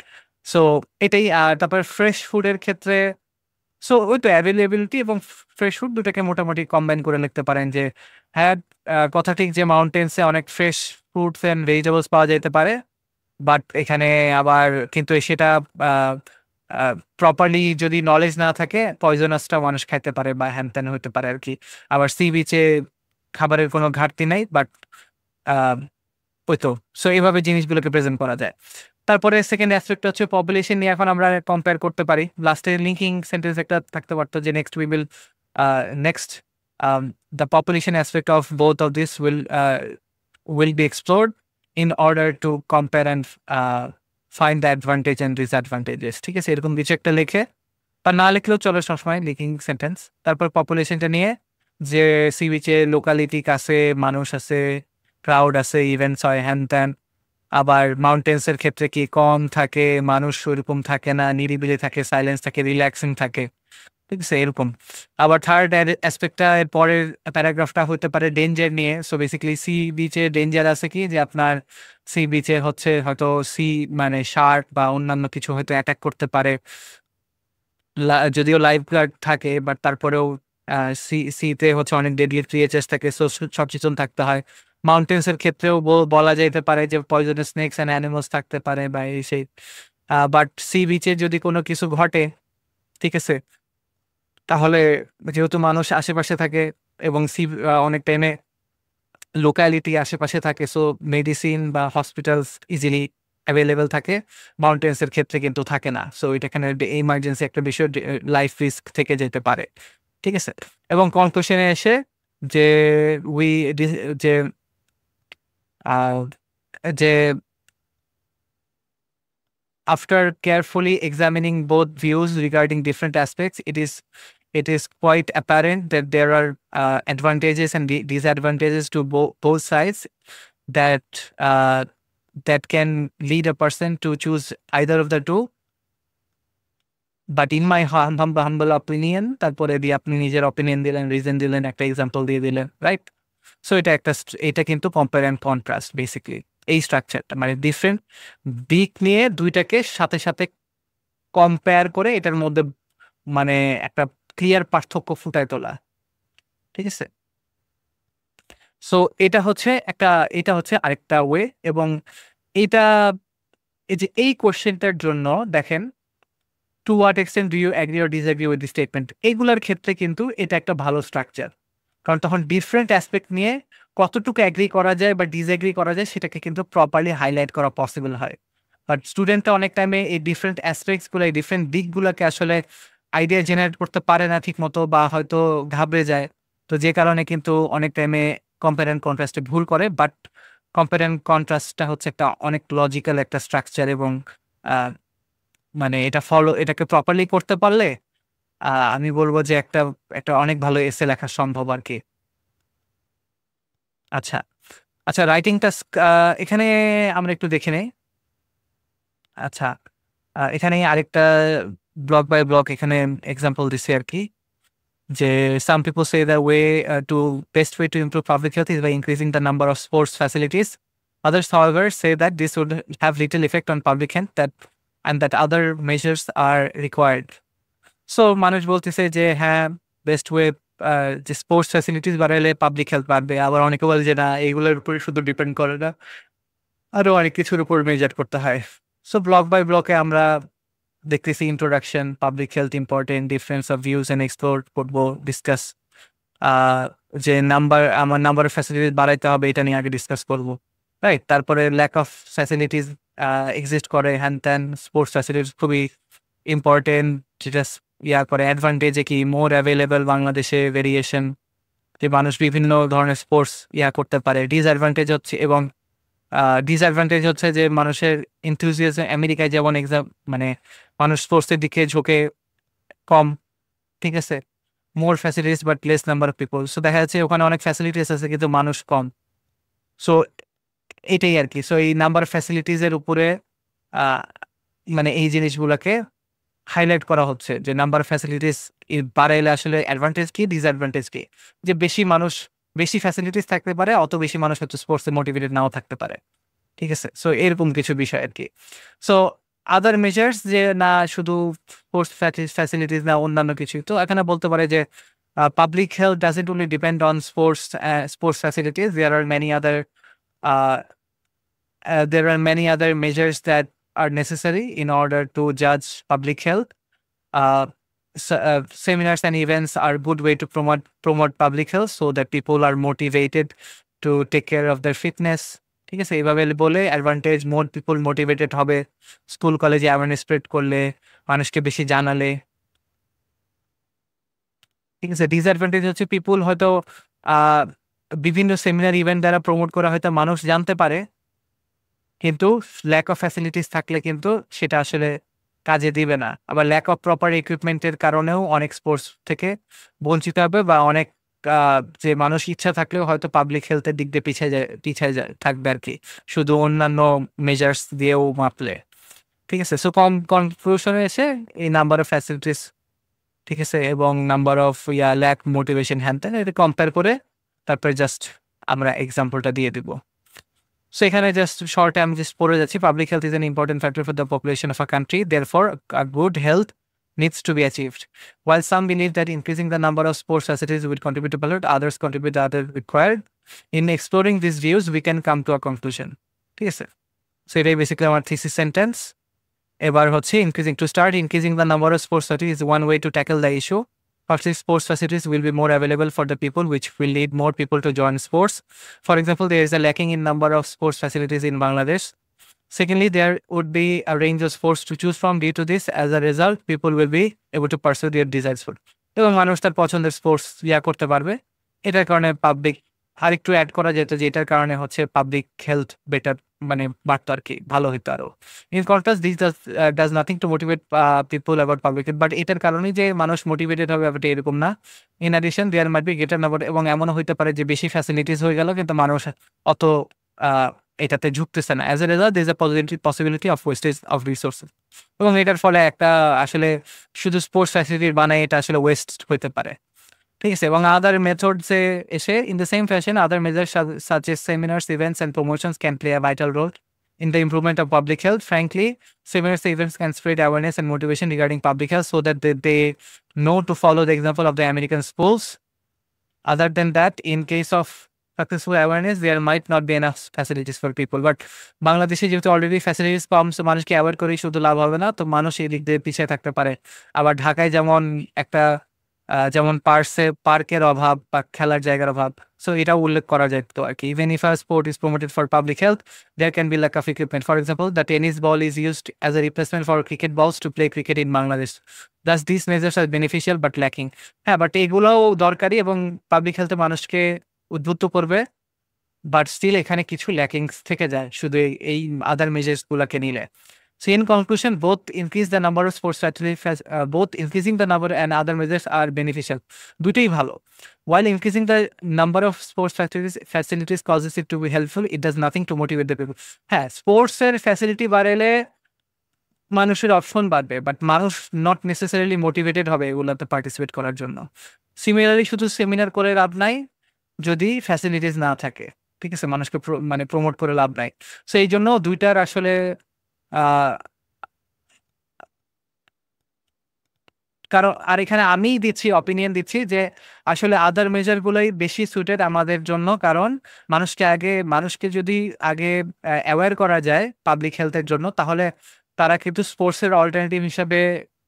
সো এটাই। তারপর ফ্রেশ ফুডের ক্ষেত্রে সো ওই তো অ্যাভেলেবিলিটি এবং ফ্রেশ ফুড দুটাকে মোটামুটি কম্বাইন করে লিখতে পারেন যে হ্যাঁ, কথা ঠিক যে মাউন্টেন্সে অনেক ফ্রেশ ফ্রুটস অ্যান্ড ভেজিটেবলস পাওয়া যেতে পারে, বাট এখানে আবার কিন্তু সেটা প্রপারলি যদি নলেজ না থাকে পয়জনাসটা মানুষ খাইতে পারে বা হ্যান ত্যান হতে পারে আর কি। আবার সি বিচে খাবারের কোনো ঘাটতি নাই, বাট ওই তো। সো এইভাবে জিনিসগুলোকে প্রেজেন্ট করা যায়। তারপরে সেকেন্ড অ্যাসপেক্ট হচ্ছে পপুলেশন নিয়ে এখন আমরা কম্পেয়ার করতে পারি। লাস্টে লিঙ্কিং সেন্টেন্স একটা থাকতে পারতো যে next we will next the population aspect of both of this will be explored in order to compare and find the advantage and disadvantages. ঠিক আছে? এরকম কিছু একটা লিখে, বা না লিখলেও চলে সবসময় লিঙ্কিং সেন্টেন্স। তারপর পপুলেশনটা নিয়ে যে সি বিচে লোকালিটি কাছে মানুষ আছে, ক্রাউড আছে, ইভেন্টস হয়, হ্যান ত্যান। আবার মাউন্টেন্সের ক্ষেত্রে কি কম থাকে, মানুষ ওইরকম থাকে না, নিরিবিলি থাকে, সাইলেন্স থাকে, রিল্যাক্সিং থাকে। ঠিক আছে? এরকম। আবার থার্ড অ্যাসপেক্টটা এর পরের প্যারাগ্রাফটা হতে পারে ডেঞ্জার নিয়ে। সো বেসিক্যালি সি বিচে ডেঞ্জার আছে কি, যে আপনার সি বিচে হচ্ছে হয়তো মানে শার্ক বা অন্যান্য কিছু হয়তো অ্যাটাক করতে পারে। যদিও লাইফ গার্ড থাকে, বাট তারপরেও সিতে হচ্ছে অনেক ডেডলি ক্রিয়েচার্স থাকে, সো সচেতন থাকতে হয়। মাউন্টেন্সের ক্ষেত্রেও বলা যেতে পারে যে পয়জনাস স্নেকস অ্যান্ড অ্যানিমালস থাকতে পারে বা এই সেই। বাট সি বিচে যদি কোনো কিছু ঘটে, ঠিক আছে, তাহলে যেহেতু মানুষ আশেপাশে থাকে এবং অনেক টাইমে লোকালিটি আশেপাশে থাকে, সো মেডিসিন বা হসপিটালস ইজিলি অ্যাভেলেবেল থাকে। মাউন্টেন্সের ক্ষেত্রে কিন্তু থাকে না। সো এটা এখানে ইমার্জেন্সি একটা বিষয়, লাইফ রিস্ক থেকে যেতে পারে। ঠিক আছে? এবং কনক্লুশনে এসে যে উই যে আহ, যে after carefully examining both views regarding different aspects, it is quite apparent that there are advantages and disadvantages to both sides. that that can lead a person to choose either of the two. But in my humble opinion, তারপরে দিয়ে আপনি নিজের opinion দিলেন, reason দিলেন, একটা example দিয়ে দিলেন, right? So এটা কিন্তু compare and contrast basically এই স্ট্রাকচারটা, মানে ডিফারেন্ট দিক নিয়ে দুইটাকে সাথে সাথে কম্পেয়ার করে এটার মধ্যে মানে একটা ক্লিয়ার পার্থক্য ফুটায় তোলা, ঠিক আছে? সো এটা হচ্ছে আরেকটা ওয়ে। এবং এটা এই যে এই কোশ্চেনটার জন্য দেখেন, to what extent do you agree or disagree with the statement, এইগুলোর ক্ষেত্রে কিন্তু এটা একটা ভালো স্ট্রাকচার, কারণ তখন ডিফারেন্ট অ্যাসপেক্ট নিয়ে কতটুকু অ্যাগ্রি করা যায় বা ডিসঅ্যাগ্রি করা যায় সেটাকে কিন্তু প্রপারলি হাইলাইট করা পসিবল হয়। বাট স্টুডেন্টরা অনেক টাইমে এই ডিফারেন্ট অ্যাসপেক্টসগুলো, এই ডিফারেন্ট দিকগুলোকে আসলে আইডিয়া জেনারেট করতে পারে না ঠিক মতো, বা হয়তো ঘাবড়ে যায়। তো যে কারণে কিন্তু অনেক টাইমে কম্পেয়ার অ্যান্ড কন্ট্রাস্টে ভুল করে। বাট কম্পেয়ার অ্যান্ড কন্ট্রাস্টটা হচ্ছে একটা অনেক লজিক্যাল একটা স্ট্রাকচার, এবং মানে এটাকে প্রপারলি করতে পারলে আমি বলবো যে একটা একটা অনেক ভালো এসে লেখা সম্ভব আর কি। আচ্ছা আচ্ছা, রাইটিং টাস্ক এখানে আমরা একটু দেখে নেই। আচ্ছা, এখানে আরেকটা ব্লক বাই ব্লক এখানে এক্সাম্পল দিচ্ছে আর কি, যে some people say the best way to improve public health is by increasing the number of sports facilities. Others, however, say that this would have little effect on public health and that other measures are required. So মানুষ বলতেছে যে হ্যাঁ, বেস্ট ওয়ে যে স্পোর্টস ফ্যাসিলিটিস বাড়াইলে পাবলিক হেলথ বাড়বে। আবার অনেকে বলে যে না, এইগুলোর উপরে শুধু ডিপেন্ড করে না, আরও অনেক কিছুর উপর মেজার করতে হয়। সো ব্লক বাই ব্লকে আমরা দেখতেছি introduction, public health important, difference of views and explore করবো, ডিসকাস যে আমার নাম্বার অফ ফ্যাসিলিটিস বাড়াইতে হবে, এটা নিয়ে আগে ডিসকাস করবো, রাইট? তারপরে ল্যাক অফ ফ্যাসিলিটিস এক্সিস্ট করে, হ্যান ত্যান স্পোর্টস ফ্যাসিলিটিস খুবই ইম্পর্টেন্ট, যেটা করে অ্যাডভান্টেজে কি মোর অ্যাভেলেবল বাংলাদেশে ভেরিয়েশন, যে মানুষ বিভিন্ন ধরনের স্পোর্টস করতে পারে। ডিসঅ্যাডভান্টেজ হচ্ছে যে মানুষের এনথুজিয়াজম, আমেরিকায় যেমন মানে মানুষ স্পোর্টসের দিকে ঝোঁকে কম, ঠিক আছে? More facilities but less number of people. So দেখা যাচ্ছে ওখানে অনেক ফ্যাসিলিটিস আছে কিন্তু মানুষ কম। সো এটাই আর কি। সো এই নাম্বার অফ ফ্যাসিলিটিসের উপরে মানে এই জিনিসগুলোকে হাইলাইট করা হচ্ছে, যে নাম্বার অফ ফ্যাসিলিটিস বাড়াইলে আসলে অ্যাডভান্টেজ কি, ডিসঅ্যাডভান্টেজ কি। যে বেশি ফ্যাসিলিটিস থাকতে পারে, অত বেশি মানুষ হচ্ছে স্পোর্টসে মোটিভেটেড নাও থাকতে পারে, ঠিক আছে? সো এরকম কিছু বিষয় আর কি। সো আদার মেজার্স, যে না শুধু স্পোর্টস ফ্যাসিলিটিস না, অন্যান্য কিছু। তো এখানে বলতে পারে যে public health doesn't only depend on sports facilities, there are many other measures that are necessary in order to judge public health. Seminars and events are a good way to promote public health so that people are motivated to take care of their fitness. ঠিক আছে? এইভাবে বলে অ্যাডভান্টেজ, মোর পিপল মোটিভেটেড হবে, স্কুল কলেজে অ্যাওয়ারনেস স্প্রেড করলে, মানুষকে বেশি জানালে, ঠিক আছে? ডিসঅ্যাডভান্টেজ হচ্ছে পিপল হয়তো বিভিন্ন সেমিনার ইভেন্ট দ্বারা প্রমোট করা হয়তো মানুষ জানতে পারে, কিন্তু ল্যাক অফ ফ্যাসিলিটিস থাকলে কিন্তু সেটা আসলে কাজে দিবে না। আবার ল্যাক অফ প্রপার ইকুইপমেন্টের কারণেও অনেক স্পোর্টস থেকে বঞ্চিত হবে, বা অনেক যে মানুষ ইচ্ছা থাকলেও হয়তো পাবলিক হেলথের দিক দিয়ে পিছিয়ে থাকবে আর কি, শুধু অন্যান্য মেজার্স দিয়েও মাপলে, ঠিক আছে? সো কনক্লুশনে এসে এই নাম্বার অফ ফ্যাসিলিটিস, ঠিক আছে, এবং নাম্বার অফ ল্যাক মোটিভেশন, হ্যান ত্যান, এটা কম্পেয়ার করে তারপরে জাস্ট আমরা এক্সাম্পলটা দিয়ে দিব। So এখানে just short আমি just পড়ে যাচ্ছি। Public health is an important factor for the population of a country. Therefore, a good health needs to be achieved. While some believe that increasing the number of sports facilities would contribute to public health, others contribute the other required. In exploring these views, we can come to a conclusion. ঠিক আছে? So এটাই basically আমার thesis sentence. এবার হচ্ছে increasing the number of sports facilities is one way to tackle the issue. Firstly, sports facilities will be more available for the people, which will lead more people to join sports. For example, there is a lacking in number of sports facilities in Bangladesh. Secondly, there would be a range of sports to choose from. Due to this, as a result, people will be able to pursue their desired sport. এবং মানুষ তার পছন্দের স্পোর্টস করতে পারবে। এটার কারণে পাবলিক, আর একটু অ্যাড করা যেত যে এটার কারণে হচ্ছে পাবলিক হেলথ বেটার, মানে বাড়তো আর কি, ভালো হইতো আরো। In contrast, this does nothing to motivate people about public health, but এটার কারণেই যে মানুষ মোটিভেটেড হবে ব্যাপারটা এরকম না। In addition, there might be greater number, এবং এমনও হইতে পারে যে বেশি ফ্যাসিলিটিস হয়ে গেল কিন্তু মানুষ অত এটাতে ঝুঁকতেছে না। As a result there is a possibility of wastage of resources, এবং এটার ফলে একটা আসলে শুধু স্পোর্টস ফ্যাসিলিটি বানায় এটা আসলে ওয়েস্ট হতে পারে। ঠিক আছে, এবং আদার মেথডসে এসে in the same fashion other measures such as seminars events and promotions can play a vital role in the improvement of public health. Frankly, seminars events can spread awareness and motivation regarding public health so that they know to follow the example of the American schools. Other than that, in case of successful awareness, there might not be enough facilities for people. But বাংলাদেশে যেহেতু অলরেডি ফ্যাসিলিটিস কম, সো মানুষকে অ্যাওয়ার করেই শুধু লাভ হবে না, তো মানুষ এই দিক দিয়ে পিছিয়ে থাকতে পারে। আবার ঢাকায় যেমন একটা যেমন পার্কের অভাব বা খেলার জায়গার অভাব, সো এটাও উল্লেখ করা যায় তো আর কি। Even if a sport is promoted for public health, there can be lack of equipment. For example, the tennis ball is used as a replacement for cricket balls to play cricket in Bangladesh. Does this measures are beneficial but lacking. হ্যাঁ, বাট এগুলোও দরকারি এবং পাবলিক হেলথে মানুষকে উদ্বুদ্ধ করবে, বাট স্টিল এখানে কিছু ল্যাকিংস থেকে যায় শুধু এই আদার মেজার্সগুলোকে নিলে। So in conclusion, both increase the number of sports facilities, both increasing the number and other measures are beneficial. দুটোই ভালো। While increasing the number of sports facilities causes it to be helpful, it does nothing to motivate the people. হ্যাঁ, স্পোর্টসের ফ্যাসিলিটি বাড়ালে মানুষের অপশন বাড়বে, বাট মানুষ নট নেসেসারিলি মোটিভেটেড হবে এগুলোতে পার্টিসিপেট করার জন্য। সিমিলারলি শুধু সেমিনার করে লাভ নাই যদি ফ্যাসিলিটিস না থাকে। ঠিক আছে, মানুষকে মানে প্রমোট করে লাভ নাই। সো এই জন্য দুইটার আসলে কারণ, আর এখানে আমি অপিনিয়ন দিচ্ছি যে আসলে আদার মেজারগুলোই বেশি সুটেড আমাদের জন্য। কারণ মানুষকে যদি আগে অ্যাওয়্যার করা যায় পাবলিক হেলথের জন্য, তাহলে তারা কিন্তু স্পোর্টসের অল্টারনেটিভ হিসাবে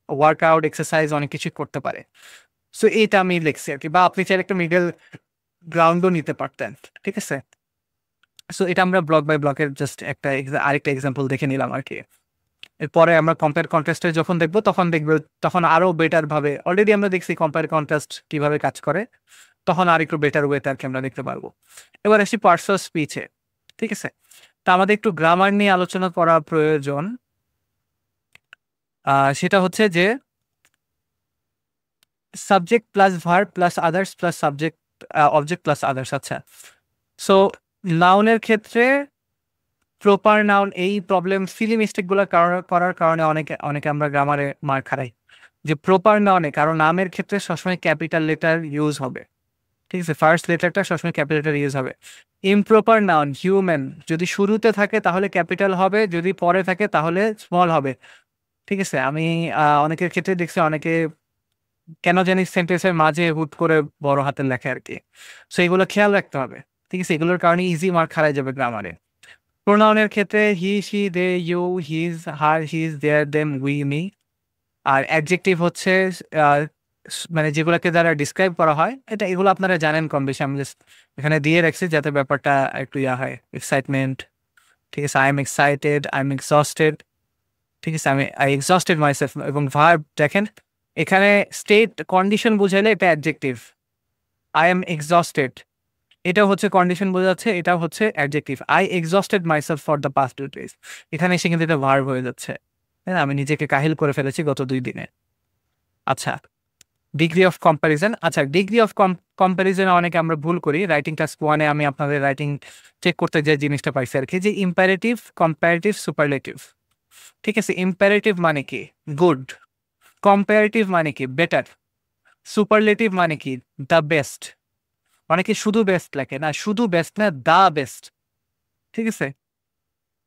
ওয়ার্কআউট, এক্সারসাইজ অনেক কিছু করতে পারে। সো এইটা আমি লিখছি আর কি, বা আপনি চাইলে একটা মিডল গ্রাউন্ডও নিতে পারতেন। ঠিক আছে, সো এটা আমরা ব্লক বাই ব্লকের জাস্ট আরেকটা এক্সাম্পল দেখে নিলাম আর কি। এরপরে আমরা কম্পেয়ার কন্ট্রাস্টে যখন দেখবো তখন আরো বেটার ভাবে, অলরেডি আমরা দেখছি কম্পেয়ার কন্ট্রাস্ট কিভাবে কাজ করে, তখন আর একটু বেটার ওয়েতে আর কি আমরা দেখতে পারবো। এবার আসি পার্টস অফ স্পিচে। ঠিক আছে, তা আমাদের একটু গ্রামার নিয়ে আলোচনা করা প্রয়োজন। সেটা হচ্ছে যে subject plus verb plus others plus subject object plus others. আচ্ছা, সো নাউনের ক্ষেত্রে প্রপার নাউন, এই প্রবলেম সিলি মিস্টেকগুলো করার কারণে অনেকে আমরা গ্রামারে মার খাই যে প্রপার নাউনে, কারণ নামের ক্ষেত্রে সবসময় ক্যাপিটাল লেটার ইউজ হবে। ঠিক আছে, ফার্স্ট লেটারটা সবসময় ক্যাপিটাল লেটার ইউজ হবে। ইমপ্রপার নাউন হিউম্যান যদি শুরুতে থাকে তাহলে ক্যাপিটাল হবে, যদি পরে থাকে তাহলে স্মল হবে। ঠিক আছে, আমি অনেকের ক্ষেত্রে দেখছি অনেকে কেন জানি সেন্টেন্সের মাঝে হুট করে বড় হাতের লেখে আর কি। সো এগুলো খেয়াল রাখতে হবে। ঠিক আছে, এগুলোর কারণে ইজি মার্ক খারাই যাবে গ্রামারে। প্রোনাউনের ক্ষেত্রে he, she, they, you, his, her, his, their, them, we, me. আর অ্যাডজেক্টিভ হচ্ছে মানে যেগুলোকে দ্বারা ডিসক্রাইব করা হয়, এগুলো আপনারা জানেন কম বেশি, আমি জাস্ট এখানে দিয়ে রাখছি যাতে ব্যাপারটা একটু হয়। এক্সাইটমেন্ট, ঠিক আছে, I am excited, I am exhausted. ঠিক আছে, আই এক্সস্টেড মাইসেলফ। এবং ভার্ব দেখেন, এখানে স্টেট কন্ডিশন বুঝাইলে এটা অ্যাডজেক্টিভ। আই এম এক্সস্টেড এটা হচ্ছে কন্ডিশন বোঝাচ্ছে, এটা হচ্ছে adjective. I exhausted myself for the past 2 days, এখানে এসে কিন্তু এটা ভার্ব হয়ে যাচ্ছে। তাই না, আমি নিজেকে কাহিল করে ফেলেছি গত 2 দিনে। আচ্ছা, ডিগ্রি অফ কম্প্যারিজন। আচ্ছা, ডিগ্রি অফ কম্প্যারিজনে অনেকে আমরা ভুল করি। রাইটিং ক্লাস 1-এ আমি আপনাদের রাইটিং চেক করতে যে জিনিসটা পাইছি আর কি, যে ইম্পারেটিভ, কম্পারেটিভ, সুপারলেটিভ। ঠিক আছে, ইম্পারেটিভ মানে কি গুড, কম্পারেটিভ মানে কি বেটার, সুপারলেটিভ মানে কি দ্য বেস্ট। অনেকে শুধু বেস্ট লেখে, না শুধু বেস্ট না, দ্য বেস্ট। ঠিক আছে,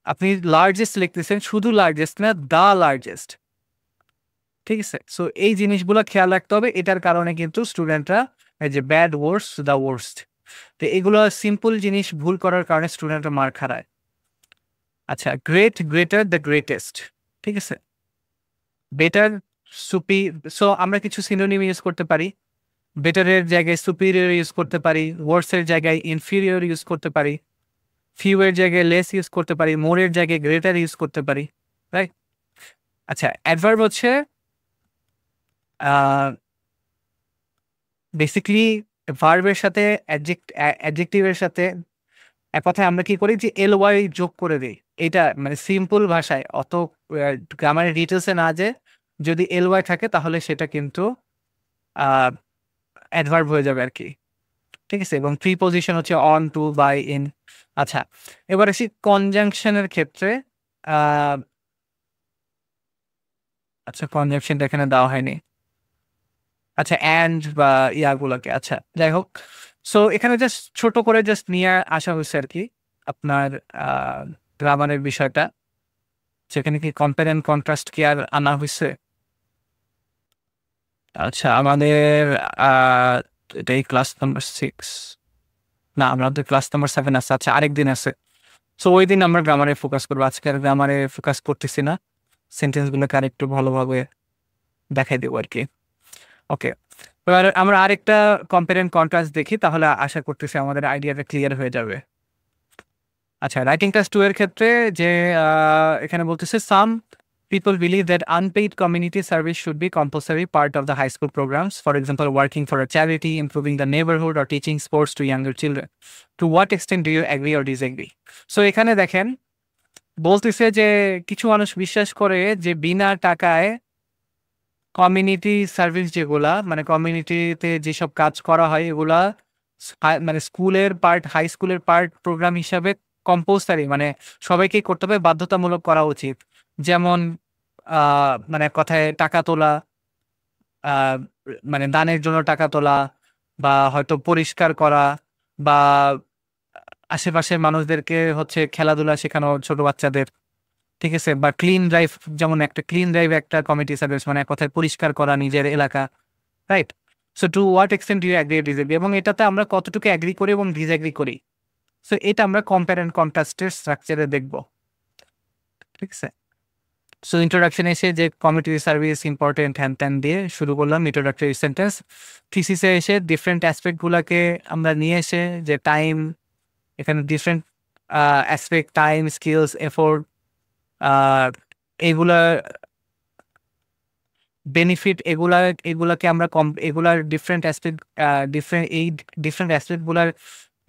আপনি লার্জেস্ট লিখতেছেন, শুধু লার্জেস্ট না, দ্য লার্জেস্ট। ঠিক আছে, সো এই জিনিসগুলো খেয়াল রাখতে হবে। এটার কারণে কিন্তু স্টুডেন্টরা এই যে ব্যাড ওয়ার্স, দ্য ওয়ার্স্ট, তো এগুলো সিম্পল জিনিস ভুল করার কারণে স্টুডেন্টরা মার খায়। আচ্ছা, গ্রেট, গ্রেটার, দ্য গ্রেটেস্ট। ঠিক আছে, বেটার, সো আমরা কিছু সিনোনিম ইউজ করতে পারি। বেটারের জায়গায় সুপিরিয়র ইউজ করতে পারি, ওয়ার্সের জায়গায় ইনফিরিয়র ইউজ করতে পারি, ফিউয়ের জায়গায় লেস ইউজ করতে পারি, মোরের জায়গায় গ্রেটার ইউজ করতে পারি, রাইট? আচ্ছা, অ্যাডভার্ব হচ্ছে বেসিক্যালি ভার্বের সাথে অ্যাডজেক্টিভের সাথে এক কথায় আমরা কি করি যে এলওয়াই যোগ করে দিই। এটা মানে সিম্পল ভাষায়, অত গ্রামারের ডিটেলসে না, যে যদি এলওয়াই থাকে তাহলে সেটা কিন্তু অ্যাডভার্ব হয়ে যাবে আর কি। ঠিক ঠিক আছে, এবং প্রিপোজিশন হচ্ছে অন, টু, বাই, ইন। আচ্ছা, এবার আসি কনজাংশনের ক্ষেত্রে। আচ্ছা, কনজাংশনটা এখানে দেওয়া হয়নি। আচ্ছা, অ্যান্ড বা ইয়াগুলোকে, আচ্ছা যাই হোক। সো এখানে জাস্ট ছোট করে জাস্ট নিয়ে আসা হয়েছে আর কি আপনার গ্রামারের বিষয়টা, সেখানে কি কম্পেয়ার অ্যান্ড কন্ট্রাস্ট কি আর আনা হয়েছে? আচ্ছা, আমাদের এটাই ক্লাস নাম্বার 6, না আমাদের ক্লাস নাম্বার 7 আছে। আচ্ছা, আরেকদিন আছে। সো ওই দিন আমরা গ্রামারে ফোকাস করবো, আজকে আর গ্রামারে ফোকাস করতেছি না, সেন্টেন্সগুলোকে আর একটু ভালোভাবে দেখাই দেবো আর কি। ওকে, এবার আমরা আরেকটা কম্পেয়ার অ্যান্ড কন্ট্রাস্ট দেখি, তাহলে আশা করতেছি আমাদের আইডিয়াটা ক্লিয়ার হয়ে যাবে। আচ্ছা, রাইটিং ক্লাস 2 এর ক্ষেত্রে যে এখানে বলতেছে সাম people believe that unpaid community service should be compulsory part of the high school programs, for example working for a charity, improving the neighborhood, or teaching sports to younger children. To what extent do you agree or disagree? So এখানে দেখেন বলতেছে যে কিছু মানুষ বিশ্বাস করে যে বিনা টাকায় কমিউনিটি সার্ভিস যেগুলা, মানে কমিউনিটিতে যেসব কাজ করা হয় এগুলা মানে স্কুলের পার্ট, হাই স্কুলের পার্ট প্রোগ্রাম হিসাবে কম্পালসারি, মানে সবাইকেই করতে হবে, বাধ্যতামূলক করা উচিত। যেমন মানে কথায় টাকা তোলা, আহ, মানে দানের জন্য টাকা তোলা, বা হয়তো পরিষ্কার করা, বা আশেপাশের মানুষদেরকে হচ্ছে খেলাধুলা শেখানো ছোট বাচ্চাদের, ঠিক আছে, বা ক্লিন ড্রাইভ, যেমন একটা ক্লিন ড্রাইভ একটা কমিটি সার্ভিস, মানে এক কথায় পরিষ্কার করা নিজের এলাকা, right? So to what extent do you agree disagree, এবং এটাতে আমরা কতটুকু অ্যাগ্রি করি এবং ডিসএগ্রি করি। সো এটা আমরা কম্পেয়ার অ্যান্ড কন্ট্রাস্টের স্ট্রাকচারে দেখব, ঠিক আছে। সো ইন্ট্রোডাকশন এসে যে কমিউনিটি সার্ভিস ইম্পর্টেন্ট হ্যান ত্যান দিয়ে শুরু করলাম ইন্ট্রোডাক্টরি সেন্টেন্স। থিসিসে এসে ডিফারেন্ট অ্যাসপেক্টগুলোকে আমরা নিয়ে এসে যে টাইম, এখানে different aspect, time, skills, effort, এইগুলা বেনিফিট, এগুলাকে আমরা এগুলার ডিফারেন্ট অ্যাসপেক্ট, এই ডিফারেন্ট অ্যাসপেক্টগুলার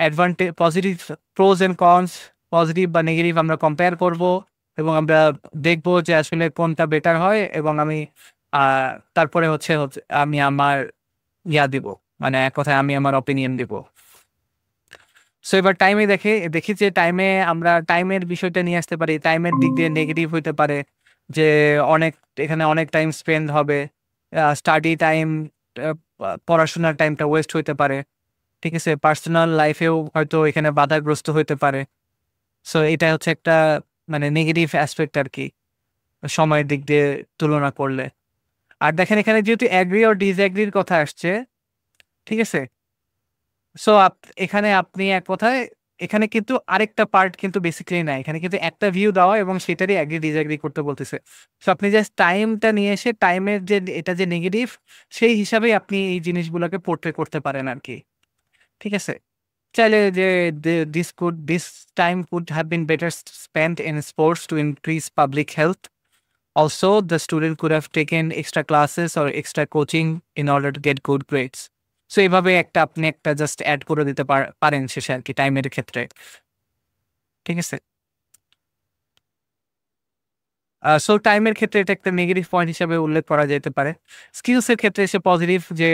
advantage, positive, pros and cons, positive বা নেগেটিভ আমরা কম্পেয়ার করব, এবং আমরা দেখব যে আসলে কোনটা বেটার হয়, এবং আমি তারপরে হচ্ছে আমি আমার দিব, মানে এক কথায় আমি আমার অপিনিয়ন দিব। সো এবার টাইমে দেখি যে টাইমে আমরা টাইমের বিষয়টা নিয়ে আসতে পারি। টাইমের দিক দিয়ে নেগেটিভ হইতে পারে যে এখানে অনেক টাইম স্পেন্ড হবে, স্টাডি টাইম, পড়াশোনার টাইমটা ওয়েস্ট হইতে পারে, ঠিক আছে, পার্সোনাল লাইফেও হয়তো এখানে বাধাগ্রস্ত হইতে পারে। সো এটা হচ্ছে একটা মানে নেগেটিভ অ্যাসপেক্ট আর কি সময়ের দিক দিয়ে তুলনা করলে। আর দেখেন এখানে যেহেতু অ্যাগ্রি আর ডিসঅ্যাগ্রির কথা আসছে, ঠিক আছে, সো এখানে আপনি এক কথায় এখানে কিন্তু আরেকটা পার্ট কিন্তু বেসিক্যালি নাই, এখানে কিন্তু একটা ভিউ দেওয়া এবং সেটারই অ্যাগ্রি ডিসঅ্যাগ্রি করতে বলতেছে। সো আপনি জাস্ট টাইমটা নিয়ে এসে টাইমের যে এটা যে নেগেটিভ, সেই হিসাবেই আপনি এই জিনিসগুলোকে পোর্ট্রে করতে পারেন আর কি, ঠিক আছে। চাইলে যে this time could have been better spent in sports to increase public health. Also the student could have taken extra classes or extra coaching in order to get good grades. So এইভাবে আপনি একটা জাস্ট অ্যাড করে দিতে পারেন শেষে আর কি টাইমের ক্ষেত্রে, ঠিক আছে। সো টাইমের ক্ষেত্রে এটা একটা নেগেটিভ পয়েন্ট হিসাবে উল্লেখ করা যেতে পারে। স্কিলসের ক্ষেত্রে এসে পজিটিভ, যে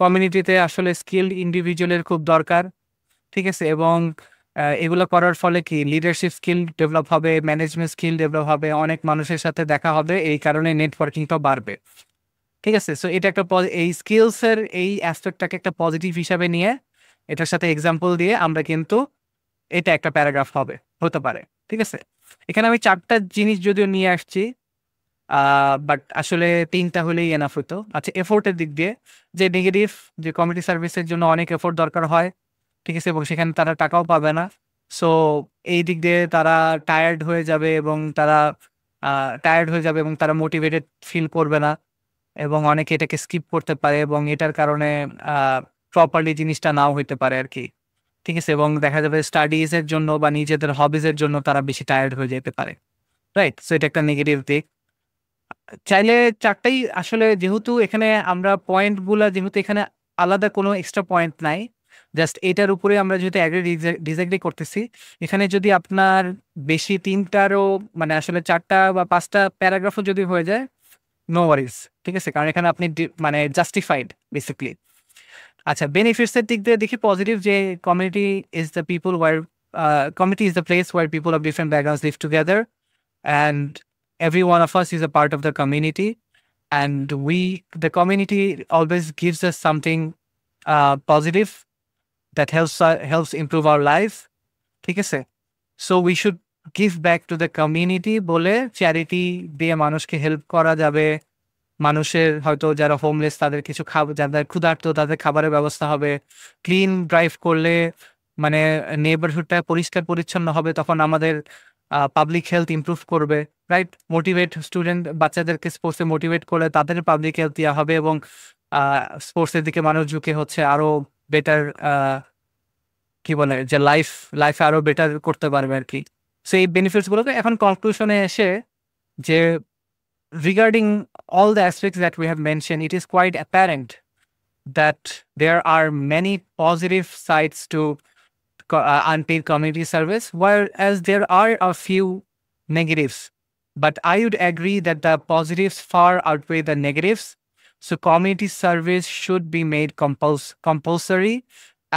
কমিউনিটিতে আসলে স্কিলড ইন্ডিভিজুয়ালের খুব দরকার, ঠিক আছে, এবং এগুলো করার ফলে কি লিডারশিপ স্কিল ডেভেলপ হবে, ম্যানেজমেন্ট স্কিল ডেভেলপ হবে, অনেক মানুষের সাথে দেখা হবে, এই কারণে নেটওয়ার্কিংটাও বাড়বে, ঠিক আছে। সো এটা একটা এই স্কিলসের এই অ্যাসপেক্টটাকে একটা পজিটিভ হিসাবে নিয়ে এটার সাথে এক্সাম্পল দিয়ে আমরা কিন্তু এটা একটা প্যারাগ্রাফ হতে পারে, ঠিক আছে। এখানে আমি 4টা জিনিস যদিও নিয়ে আসছি, বাট আসলে 3টা হলেই এনাফ হতো। আচ্ছা, এফোর্টের দিক দিয়ে যে নেগেটিভ, যে কমিউনিটি সার্ভিসের জন্য অনেক এফোর্ট দরকার হয়, ঠিক আছে, এবং সেখানে তারা টাকাও পাবে না। সো এই দিক দিয়ে তারা টায়ার্ড হয়ে যাবে এবং তারা মোটিভেটেড ফিল করবে না, এবং অনেকে এটাকে স্কিপ করতে পারে, এবং এটার কারণে প্রপারলি জিনিসটা নাও হইতে পারে আর কি, ঠিক আছে, এবং দেখা যাবে স্টাডিজের জন্য বা নিজেদের হবিজের জন্য তারা বেশি টায়ার্ড হয়ে যেতে পারে, রাইট? সো এটা একটা নেগেটিভ দিক। চাইলে 4টাই আসলে, যেহেতু এখানে আমরা পয়েন্টগুলা, যেহেতু এখানে আলাদা কোনো এক্সট্রা পয়েন্ট নাই, জাস্ট এটার উপরে আমরা যেহেতু অ্যাগ্রি ডিসএগ্রি করতেছি, এখানে যদি আপনার বেশি 3টারও মানে আসলে 4টা বা 5টা প্যারাগ্রাফও যদি হয়ে যায়, নো ওয়ারিজ, ঠিক আছে, কারণ এখানে আপনি মানে জাস্টিফাইড বেসিকলি। আচ্ছা, বেনিফিটসের দিক দিয়ে দেখি পজিটিভ যে community is the people were community is the place where people of different backgrounds live together, and every one of us is a part of the community, and the community always gives us something positive that helps improve our life. ঠিক আছে? So we should give back to the community বলে চ্যারিটি দিয়ে মানুষকে হেল্প করা যাবে। মানুষের হয়তো যারা হোমলেস তাদের কিছু যাদের ক্ষুধার্ত তাদের খাবারের ব্যবস্থা হবে। ক্লিন ড্রাইভ করলে মানে নেইবারহুডটা পরিষ্কার পরিচ্ছন্ন হবে, তখন আমাদের পাবলিক হেলথ ইমপ্রুভ করবে, রাইট? মোটিভেট বাচ্চাদেরকে স্পোর্টসে মোটিভেট করলে তাদের পাবলিক হেলথ দেওয়া হবে, এবং স্পোর্টসের দিকে মানুষ ঝুঁকে হচ্ছে আরো বেটার কি বলে যে লাইফে আরো বেটার করতে পারবে আর কি। সো এই বেনিফিটসগুলোকে এখন কনক্লুশনে এসে যে regarding all the aspects that we have mentioned, it is quite apparent that there are many positive sides to unpaid community service, whereas there are a few negatives. But I would agree that the positives far outweigh the negatives. So community service should be made compulsory,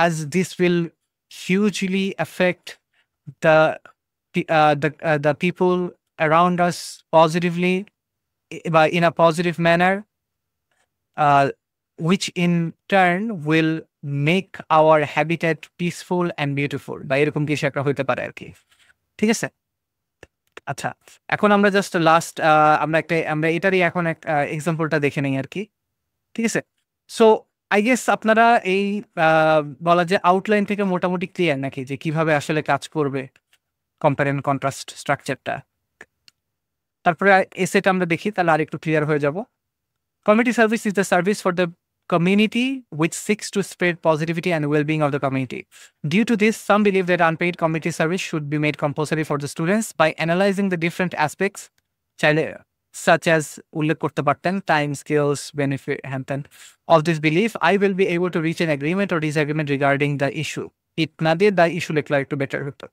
as this will hugely affect the people around us positively, in a positive manner, which in turn will make our habitat peaceful and beautiful, বা এরকম কিছু একটা হইতে পারে আর কি। ঠিক আছে? আচ্ছা, এখন আমরা জাস্ট লাস্ট আমরা এটারই এখন এক এক্সাম্পলটা দেখে নেই আর কি। ঠিক আছে? সো আই গেস আপনারা এই বলা যে আউটলাইন থেকে মোটামুটি ক্লিয়ার নাকি যে কিভাবে আসলে কাজ করবে কম্পেয়ার এন্ড কন্ট্রাস্ট স্ট্রাকচারটা। তারপরে এসেটা আমরা দেখি, তাহলে আর একটু ক্লিয়ার হয়ে যাব। Community service is the service for the community which seeks to spread positivity and well-being of the community. Due to this, some believe that unpaid community service should be made compulsory for the students. By analyzing the different aspects, such as উল্লেখ করতে পারতেন time, skills, benefit, of this belief, I will be able to reach an agreement or disagreement regarding the issue. It না দিয়ে the issue লেখা একটু better হতো।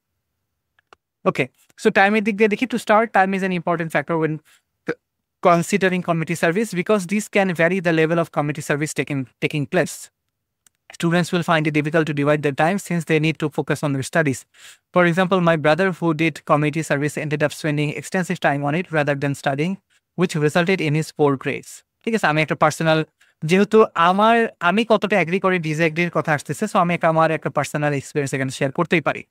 Okay, so time এর দিক দিয়ে দেখি। To start, time is an important factor when considering community service, because this can vary the level of community service taking place. Students will find it difficult to divide their time since they need to focus on their studies. For example, my brother who did community service ended up spending extensive time on it rather than studying, which resulted in his poor grades. ঠিক আছে, আমি একটা পার্সোনাল, যেহেতু আমি কতটা অ্যাগ্রি করে ডিসঅ্যাগ্রির কথা আসতেছে, সো আমি আমার একটা পার্সোনাল এক্সপিরিয়েন্স এখানে শেয়ার করতেই পারি।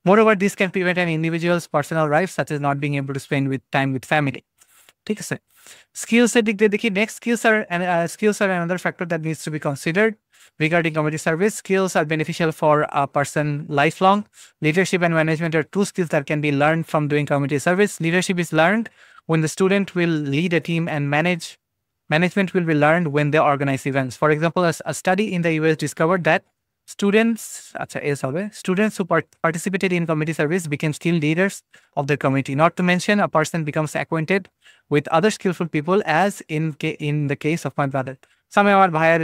Moreover, this can prevent an individual's personal life, such as not being able to spend time with family. ঠিক আছে, স্কিলসের দিক দিয়ে দেখি। Next, skills are another factor that needs to be considered regarding community service. Skills are beneficial for a person lifelong. Leadership and management are two skills that can be learned from doing community service. Leadership is learned when the student will lead a team, and management will be learned when they organize events. For example, a study in the US discovered that students who participated in community service became skilled leaders of their community. Not to mention, a person becomes acquainted with other skillful people, as in the case of my brother. আমি আমার ভাইয়ের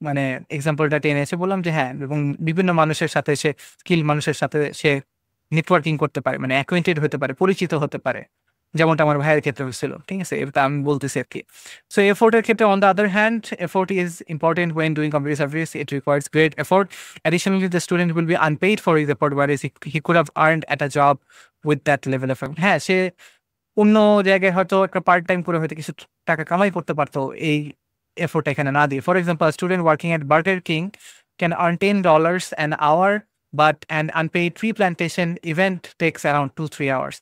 মানে এক্সাম্পলটা টেনে এসে বললাম যে হ্যাঁ, এবং বিভিন্ন মানুষের সাথে সে স্কিল মানুষের সাথে সে নেটওয়ার্কিং করতে পারে, মানে অ্যাকোয়েন্টেড হতে পারে, পরিচিত হতে পারে, যেমনটা আমার ভাইয়ের ক্ষেত্রে হয়েছিল। ঠিক আছে, এটা আমি বলতেছি আর কি। সো এফোর্টের ক্ষেত্রে, on the other hand, effort is important when doing community service. It requires great effort. Additionally, the student will be unpaid for his effort, whereas he could have earned at a job with that level of effort. হ্যাঁ, সে অন্য জায়গায় হয়তো একটা পার্ট টাইম করে হয়তো কিছু টাকা কামাই করতে পারতো এই এফোর্ট এখানে না দিয়ে। For example, student working at burger king can earn $10 an hour, but an unpaid tree plantation event takes around 2-3 hours.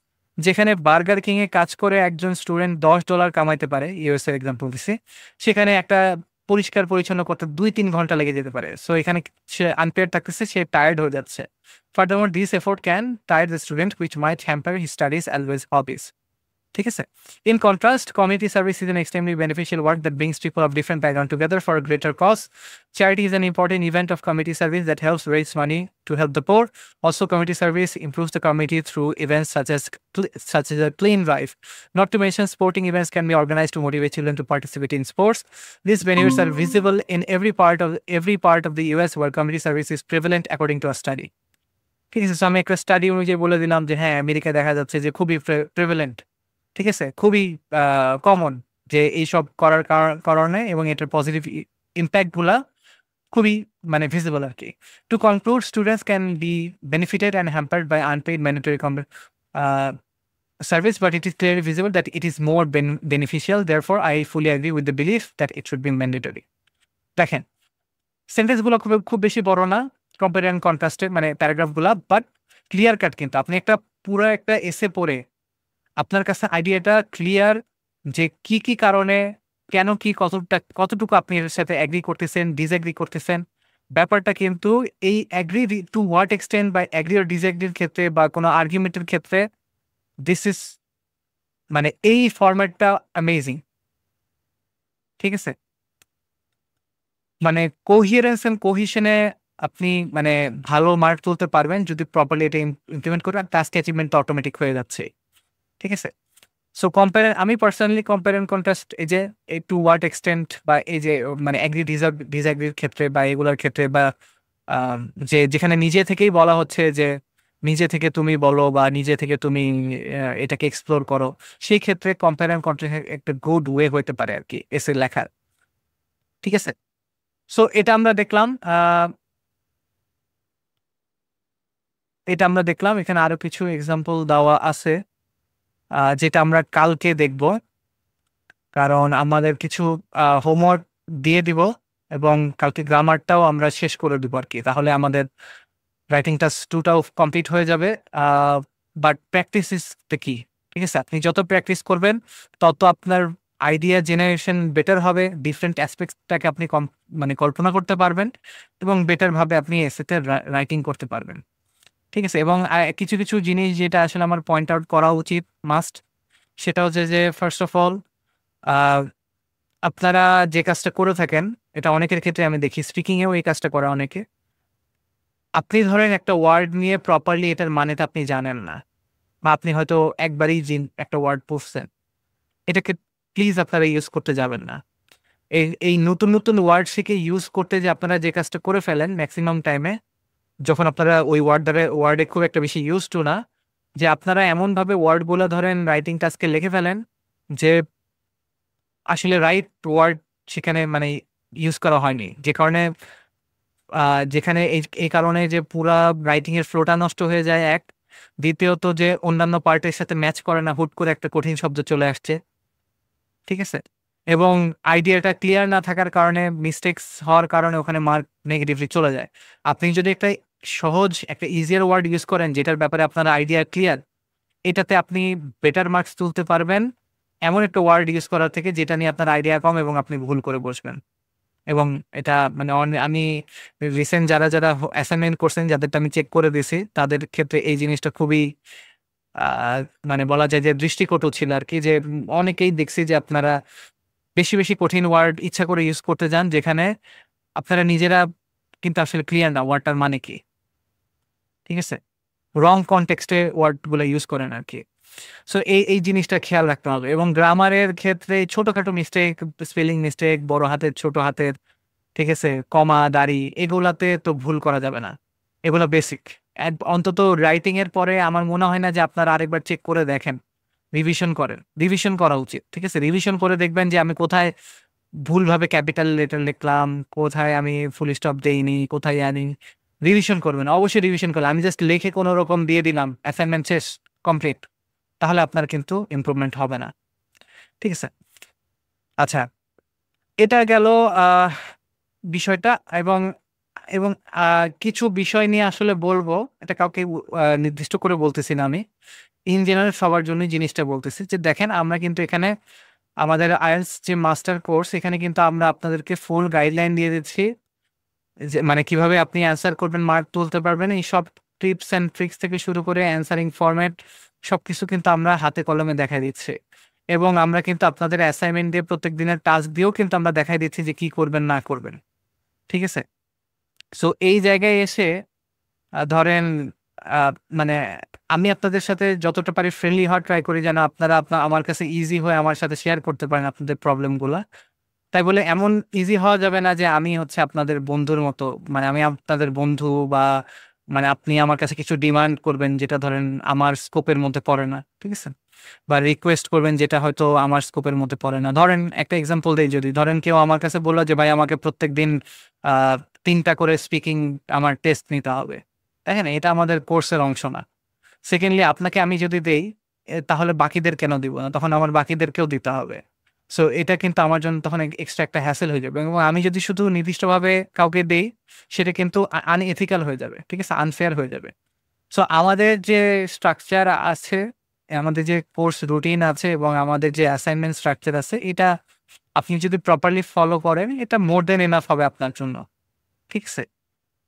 যেখানে বার্গার কিং এ কাজ করে একজন স্টুডেন্ট $10 কামাইতে পারে, ইউএস এর এক্সাম্পল দিছি, সেখানে একটা পরিষ্কার পরিচ্ছন্ন করতে 2-3 ঘন্টা লেগে যেতে পারে। সো এখানে সে আনপেয়ার থাকতেছে, সে টায়ার্ড হয়ে যাচ্ছে। Furthermore, this effort can tire the student, which might hamper his studies as well as hobbies. ঠিক আছে। In contrast, community service is an extremely beneficial work that brings people of different backgrounds together for a greater cause. Charity is an important event of community service that helps raise money to help the poor. Also, community service improves the community through events such as a clean drive. Not to mention, sporting events can be organized to motivate children to participate in sports. These benefits are visible in every part of the US where community service is prevalent, according to a study. ঠিক আছে, আমি একটা স্টাডি অনুযায়ী বলে দিলাম যে হ্যাঁ, আমেরিকায় দেখা যাচ্ছে যে খুবই প্রেভেলেন্ট, ঠিক আছে, খুবই কমন যে এইসব করার কারণে, এবং এটার পজিটিভ ইম্প্যাক্টগুলা খুবই মানে ভিজিবল আর কি। To conclude, students can be benefited and hampered by unpaid mandatory service, but it is clearly visible that it is more beneficial. Therefore, I fully agree with the belief that it should be mandatory. দেখেন, সেন্টেন্সগুলো খুব বেশি বড় না, কম্পেয়ার অ্যান্ড কন্ট্রাস্টের মানে প্যারাগ্রাফগুলো, বাট ক্লিয়ার কাট। কিন্তু আপনি একটা পুরো একটা এসে পড়ে আপনার কাছে আইডিয়াটা ক্লিয়ার যে কি কি কারণে, কেন কি, কতটুকু আপনি এর সাথে অ্যাগ্রি করতেছেন, ডিসঅ্যাগ্রি করতেছেন, ব্যাপারটা কিন্তু এই অ্যাগ্রি টু হোয়াট এক্সটেন্ট বা অ্যাগ্রি ও ডিসঅ্যাগ্রির ক্ষেত্রে বা কোনো আর্গুমেন্টের ক্ষেত্রে দিস ইজ মানে এই ফরম্যাটটা অ্যামেজিং। ঠিক আছে, মানে কোহিয়ারেন্স এন্ড কোহিশনে আপনি মানে ভালো মার্ক তুলতে পারবেন যদি প্রপারলি এটা ইমপ্লিমেন্ট করেন, টাস্ক অ্যাচিভমেন্ট অটোমেটিক হয়ে যাচ্ছে। ঠিক আছে, সো আমি পার্সোনালি কম্পেয়ার অ্যান্ড কন্ট্রাস্ট এই যে এই টু হোয়াট এক্সটেন্ট বা এই যে মানে অ্যাগ্রি ডিসঅ্যাগ্রির ক্ষেত্রে বা এগুলোর ক্ষেত্রে বা যে যেখানে নিজে থেকেই বলা হচ্ছে যে নিজে থেকে তুমি বলো বা নিজে থেকে তুমি এটাকে এক্সপ্লোর করো, সেই ক্ষেত্রে কম্পেয়ার অ্যান্ড কন্ট্রাস্ট একটা গুড ওয়ে হতে পারে আর কি এসে লেখার। ঠিক আছে, সো এটা আমরা দেখলাম। এখানে আরো কিছু এক্সাম্পল দেওয়া আছে যেটা আমরা কালকে দেখব, কারণ আমাদের কিছু হোমওয়ার্ক দিয়ে দিব এবং কালকে গ্রামারটাও আমরা শেষ করে দিব আর কি। তাহলে আমাদের রাইটিং টাস্ক 2টাও কমপ্লিট হয়ে যাবে। বাট প্র্যাকটিস ইজ দ্য কি। ঠিক আছে, আপনি যত প্র্যাকটিস করবেন তত আপনার আইডিয়া জেনারেশন বেটার হবে, ডিফারেন্ট অ্যাসপেক্টটাকে আপনি মানে কল্পনা করতে পারবেন এবং বেটারভাবে আপনি এসেতে রাইটিং করতে পারবেন। ঠিক আছে, এবং কিছু কিছু জিনিস যেটা আসলে আমার পয়েন্ট আউট করা উচিত মাস্ট, সেটা হচ্ছে যে ফার্স্ট অফ অল আপনারা যে কাজটা করে থাকেন, এটা অনেকের ক্ষেত্রে আমি দেখি স্পিকিংয়েও এই কাজটা করা অনেকে। আপনি ধরেন একটা ওয়ার্ড নিয়ে প্রপারলি এটার মানেটা আপনি জানেন না, বা আপনি হয়তো একবারই একটা ওয়ার্ড পড়ছেন, এটাকে প্লিজ আপনারা ইউজ করতে যাবেন না। এই নতুন নতুন ওয়ার্ড শিখে ইউজ করতে যে আপনারা যে কাজটা করে ফেলেন ম্যাক্সিমাম টাইমে, যখন আপনারা ওই ওয়ার্ডে খুব একটা বেশি ইউজ টু না, যে আপনারা এমনভাবে ওয়ার্ডগুলো ধরেন রাইটিং টাস্কে লিখে ফেলেন যে আসলে রাইট ওয়ার্ড সেখানে মানে ইউজ করা হয়নি, যে কারণে যেখানে এই কারণে যে পুরা রাইটিং এর ফ্লোটা নষ্ট হয়ে যায় এক, দ্বিতীয়ত যে অন্যান্য পার্টের সাথে ম্যাচ করে না, হুট করে একটা কঠিন শব্দ চলে আসছে। ঠিক আছে, এবং আইডিয়াটা ক্লিয়ার না থাকার কারণে মিস্টেক্স হওয়ার কারণে ওখানে মার্ক নেগেটিভলি চলে যায়। আপনি যদি একটা সহজ একটা ইজিয়ার ওয়ার্ড ইউজ করেন যেটার ব্যাপারে আপনার আইডিয়া ক্লিয়ার, এটাতে আপনি বেটার মার্কস তুলতে পারবেন এমন একটা ওয়ার্ড ইউজ করার থেকে যেটা নিয়ে আপনার আইডিয়া কম এবং আপনি ভুল করে বসবেন। এবং এটা মানে আমি রিসেন্ট যারা অ্যাসাইনমেন্ট করছেন যাদেরটা আমি চেক করে দিয়েছি, তাদের ক্ষেত্রে এই জিনিসটা খুবই মানে বলা যায় যে দৃষ্টিকটু ছিল আর কি। যে অনেকেই দেখছি যে আপনারা বেশি বেশি কঠিন ওয়ার্ড ইচ্ছা করে ইউজ করতে যান, যেখানে আপনারা নিজেরা কিন্তু আসলে ক্লিয়ার না ওয়ার্ডটার মানে কি। ঠিক আছে, রং কনটেক্সটে ওয়ার্ডগুলো ইউজ করেন আর কি। সো এই জিনিসটা খেয়াল রাখতে হবে। এবং গ্রামারের ক্ষেত্রে ছোটখাটো মিস্টেক, স্পেলিং মিস্টেক, বড় হাতের ছোট হাতের, ঠিক আছে, কমা দাড়ি, এগুলাতে তো ভুল করা যাবে না, এগুলো বেসিক। অন্তত রাইটিং এর পরে আমার মনে হয় না যে আপনারা আরেকবার চেক করে দেখেন, রিভিশন করা উচিত। ঠিক আছে, রিভিশন করে দেখবেন যে আমি কোথায় ভুলভাবে ক্যাপিটাল লেটার লিখলাম, কোথায় আমি ফুল স্টপ দেইনি, কোথায় আনি। রিভিশন করবেন, অবশ্যই রিভিশন করবেন। আমি জাস্ট লিখে কোনো রকম দিয়ে দিলাম অ্যাসাইনমেন্ট শেষ কমপ্লিট, তাহলে আপনার কিন্তু ইমপ্রুভমেন্ট হবে না। ঠিক আছে, আচ্ছা, এটা গেল বিষয়টা। এবং এবং কিছু বিষয় নিয়ে আসলে বলবো, এটা কাউকে নির্দিষ্ট করে বলতেছি না, আমি ইন জেনারেল সবার জন্যই জিনিসটা বলতেছি। যে দেখেন, আমরা কিন্তু এখানে আমাদের আইএলটিএস যে মাস্টার কোর্স, এখানে কিন্তু আমরা আপনাদেরকে ফুল গাইডলাইন দিয়ে দিচ্ছি যে মানে কিভাবে আপনি অ্যান্সার করবেন, মার্ক তুলতে পারবেন। এই সব টিপস অ্যান্ড ট্রিক্স থেকে শুরু করে অ্যান্সারিং ফরম্যাট সবকিছু কিন্তু আমরা হাতে কলমে দেখাই দিচ্ছি। এবং আমরা কিন্তু আপনাদের অ্যাসাইনমেন্ট দিয়ে প্রত্যেক দিনের টাস্ক দিয়েও কিন্তু আমরা দেখাই দিচ্ছি যে কি করবেন না করবেন। ঠিক আছে, সো এই জায়গায় এসে ধরেন মানে আমি আপনাদের সাথে যতটা পারি ফ্রেন্ডলি হওয়ার ট্রাই করি, যেন আপনারা আমার কাছে ইজি হয়ে আমার সাথে শেয়ার করতে পারেন আপনাদের প্রবলেমগুলো। তাই বলে এমন ইজি হওয়া যাবে না যে আমি হচ্ছে আপনাদের বন্ধুর মতো, মানে আমি আপনাদের বন্ধু বা মানে আপনি আমার কাছে কিছু ডিমান্ড করবেন যেটা ধরেন আমার স্কোপের মধ্যে পড়ে না। ঠিক আছে, বা রিকোয়েস্ট করবেন যেটা হয়তো আমার স্কোপের মধ্যে পড়ে না। ধরেন একটা এক্সাম্পল দেই, যদি ধরেন কেউ আমার কাছে বললো যে ভাই আমাকে প্রত্যেক দিন 3টা করে স্পিকিং আমার টেস্ট নিতে হবে। দেখেন এটা আমাদের কোর্সের অংশ না। সেকেন্ডলি আপনাকে আমি যদি দেই তাহলে বাকিদের কেন দিব না? তখন আমার বাকিদেরকেও দিতে হবে। সো এটা কিন্তু আমার জন্য তখন এক্সট্রা একটা হ্যাসেল হয়ে যাবে এবং আমি যদি শুধু নির্দিষ্টভাবে কাউকে দেই সেটা কিন্তু আনএথিক্যাল হয়ে যাবে। ঠিক আছে? আনফেয়ার হয়ে যাবে। সো আমাদের যে স্ট্রাকচার আছে, আমাদের যে কোর্স রুটিন আছে এবং আমাদের যে অ্যাসাইনমেন্ট স্ট্রাকচার আছে, এটা আপনি যদি প্রপারলি ফলো করেন এটা মোর দ্যান এনাফ হবে আপনার জন্য। ঠিক আছে?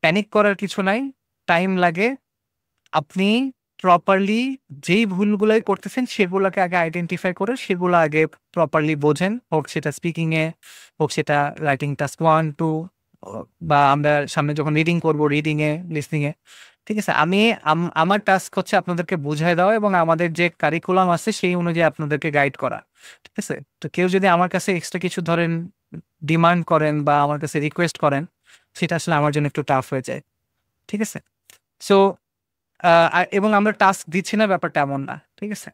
প্যানিক করার কিছু নাই। টাইম লাগে। আপনি প্রপারলি যেই ভুলগুলাই করতেছেন সেগুলোকে আগে আইডেন্টিফাই করে সেগুলো আগে প্রপারলি বোঝেন। হোক সেটা স্পিকিং এ, হোক সেটা রাইটিং টাস্ক 1, 2 বা আমরা সামনে যখন রিডিং করব রিডিং এ, লিসনিং এ। ঠিক আছে? আমার টাস্ক হচ্ছে আপনাদেরকে বুঝায় দেওয়া এবং আমাদের যে কারিকুলাম আছে সেই অনুযায়ী আপনাদেরকে গাইড করা। ঠিক আছে? তো কেউ যদি আমার কাছে এক্সট্রা কিছু ধরেন ডিমান্ড করেন বা আমার কাছে রিকোয়েস্ট করেন, সেটা আসলে আমার জন্য একটু টাফ হয়ে যায়। ঠিক আছে? সো এবং আমরা টাস্ক দিচ্ছি না ব্যাপারটা এমন না। ঠিক আছে?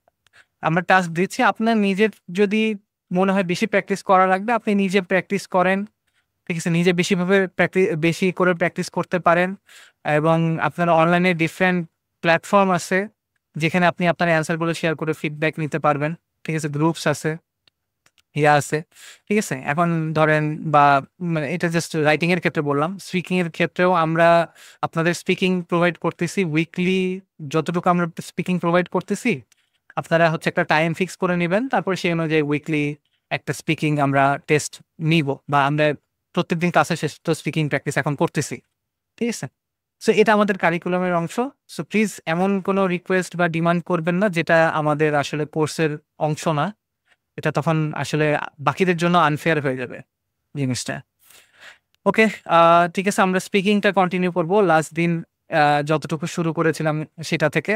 আমরা টাস্ক দিচ্ছি আপনার নিজের যদি মনে হয় বেশি প্র্যাকটিস করা লাগবে আপনি নিজে প্র্যাকটিস করেন। ঠিক আছে? নিজে বেশি করে প্র্যাকটিস করতে পারেন এবং আপনার অনলাইনে ডিফারেন্ট প্ল্যাটফর্ম আছে যেখানে আপনি আপনার অ্যান্সারগুলো শেয়ার করে ফিডব্যাক নিতে পারবেন। ঠিক আছে? গ্রুপস আছে, আছে। ঠিক আছে? এখন ধরেন বা মানে এটা জাস্ট রাইটিং এর ক্ষেত্রে বললাম। স্পিকিং এর ক্ষেত্রেও আমরা আপনাদের স্পিকিং প্রোভাইড করতেছি উইকলি যতটুকু আমরা স্পিকিং প্রোভাইড করতেছি, আপনারা হচ্ছে একটা টাইম ফিক্স করে নিবেন। তারপর সেই অনুযায়ী উইকলি একটা স্পিকিং আমরা টেস্ট নিব বা আমরা প্রত্যেকদিন ক্লাসের শেষে তো স্পিকিং প্র্যাকটিস এখন করতেছি। ঠিক আছে? সো এটা আমাদের কারিকুলামের অংশ। সো প্লিজ এমন কোনো রিকোয়েস্ট বা ডিমান্ড করবেন না যেটা আমাদের আসলে কোর্সের অংশ না। এটা তখন আসলে বাকিদের জন্য আনফেয়ার হয়ে যাবে জিনিসটা। ওকে, ঠিক আছে আমরা স্পিকিংটা কন্টিনিউ করব লাস্ট দিন যতটুকু শুরু করেছিলাম সেটা থেকে।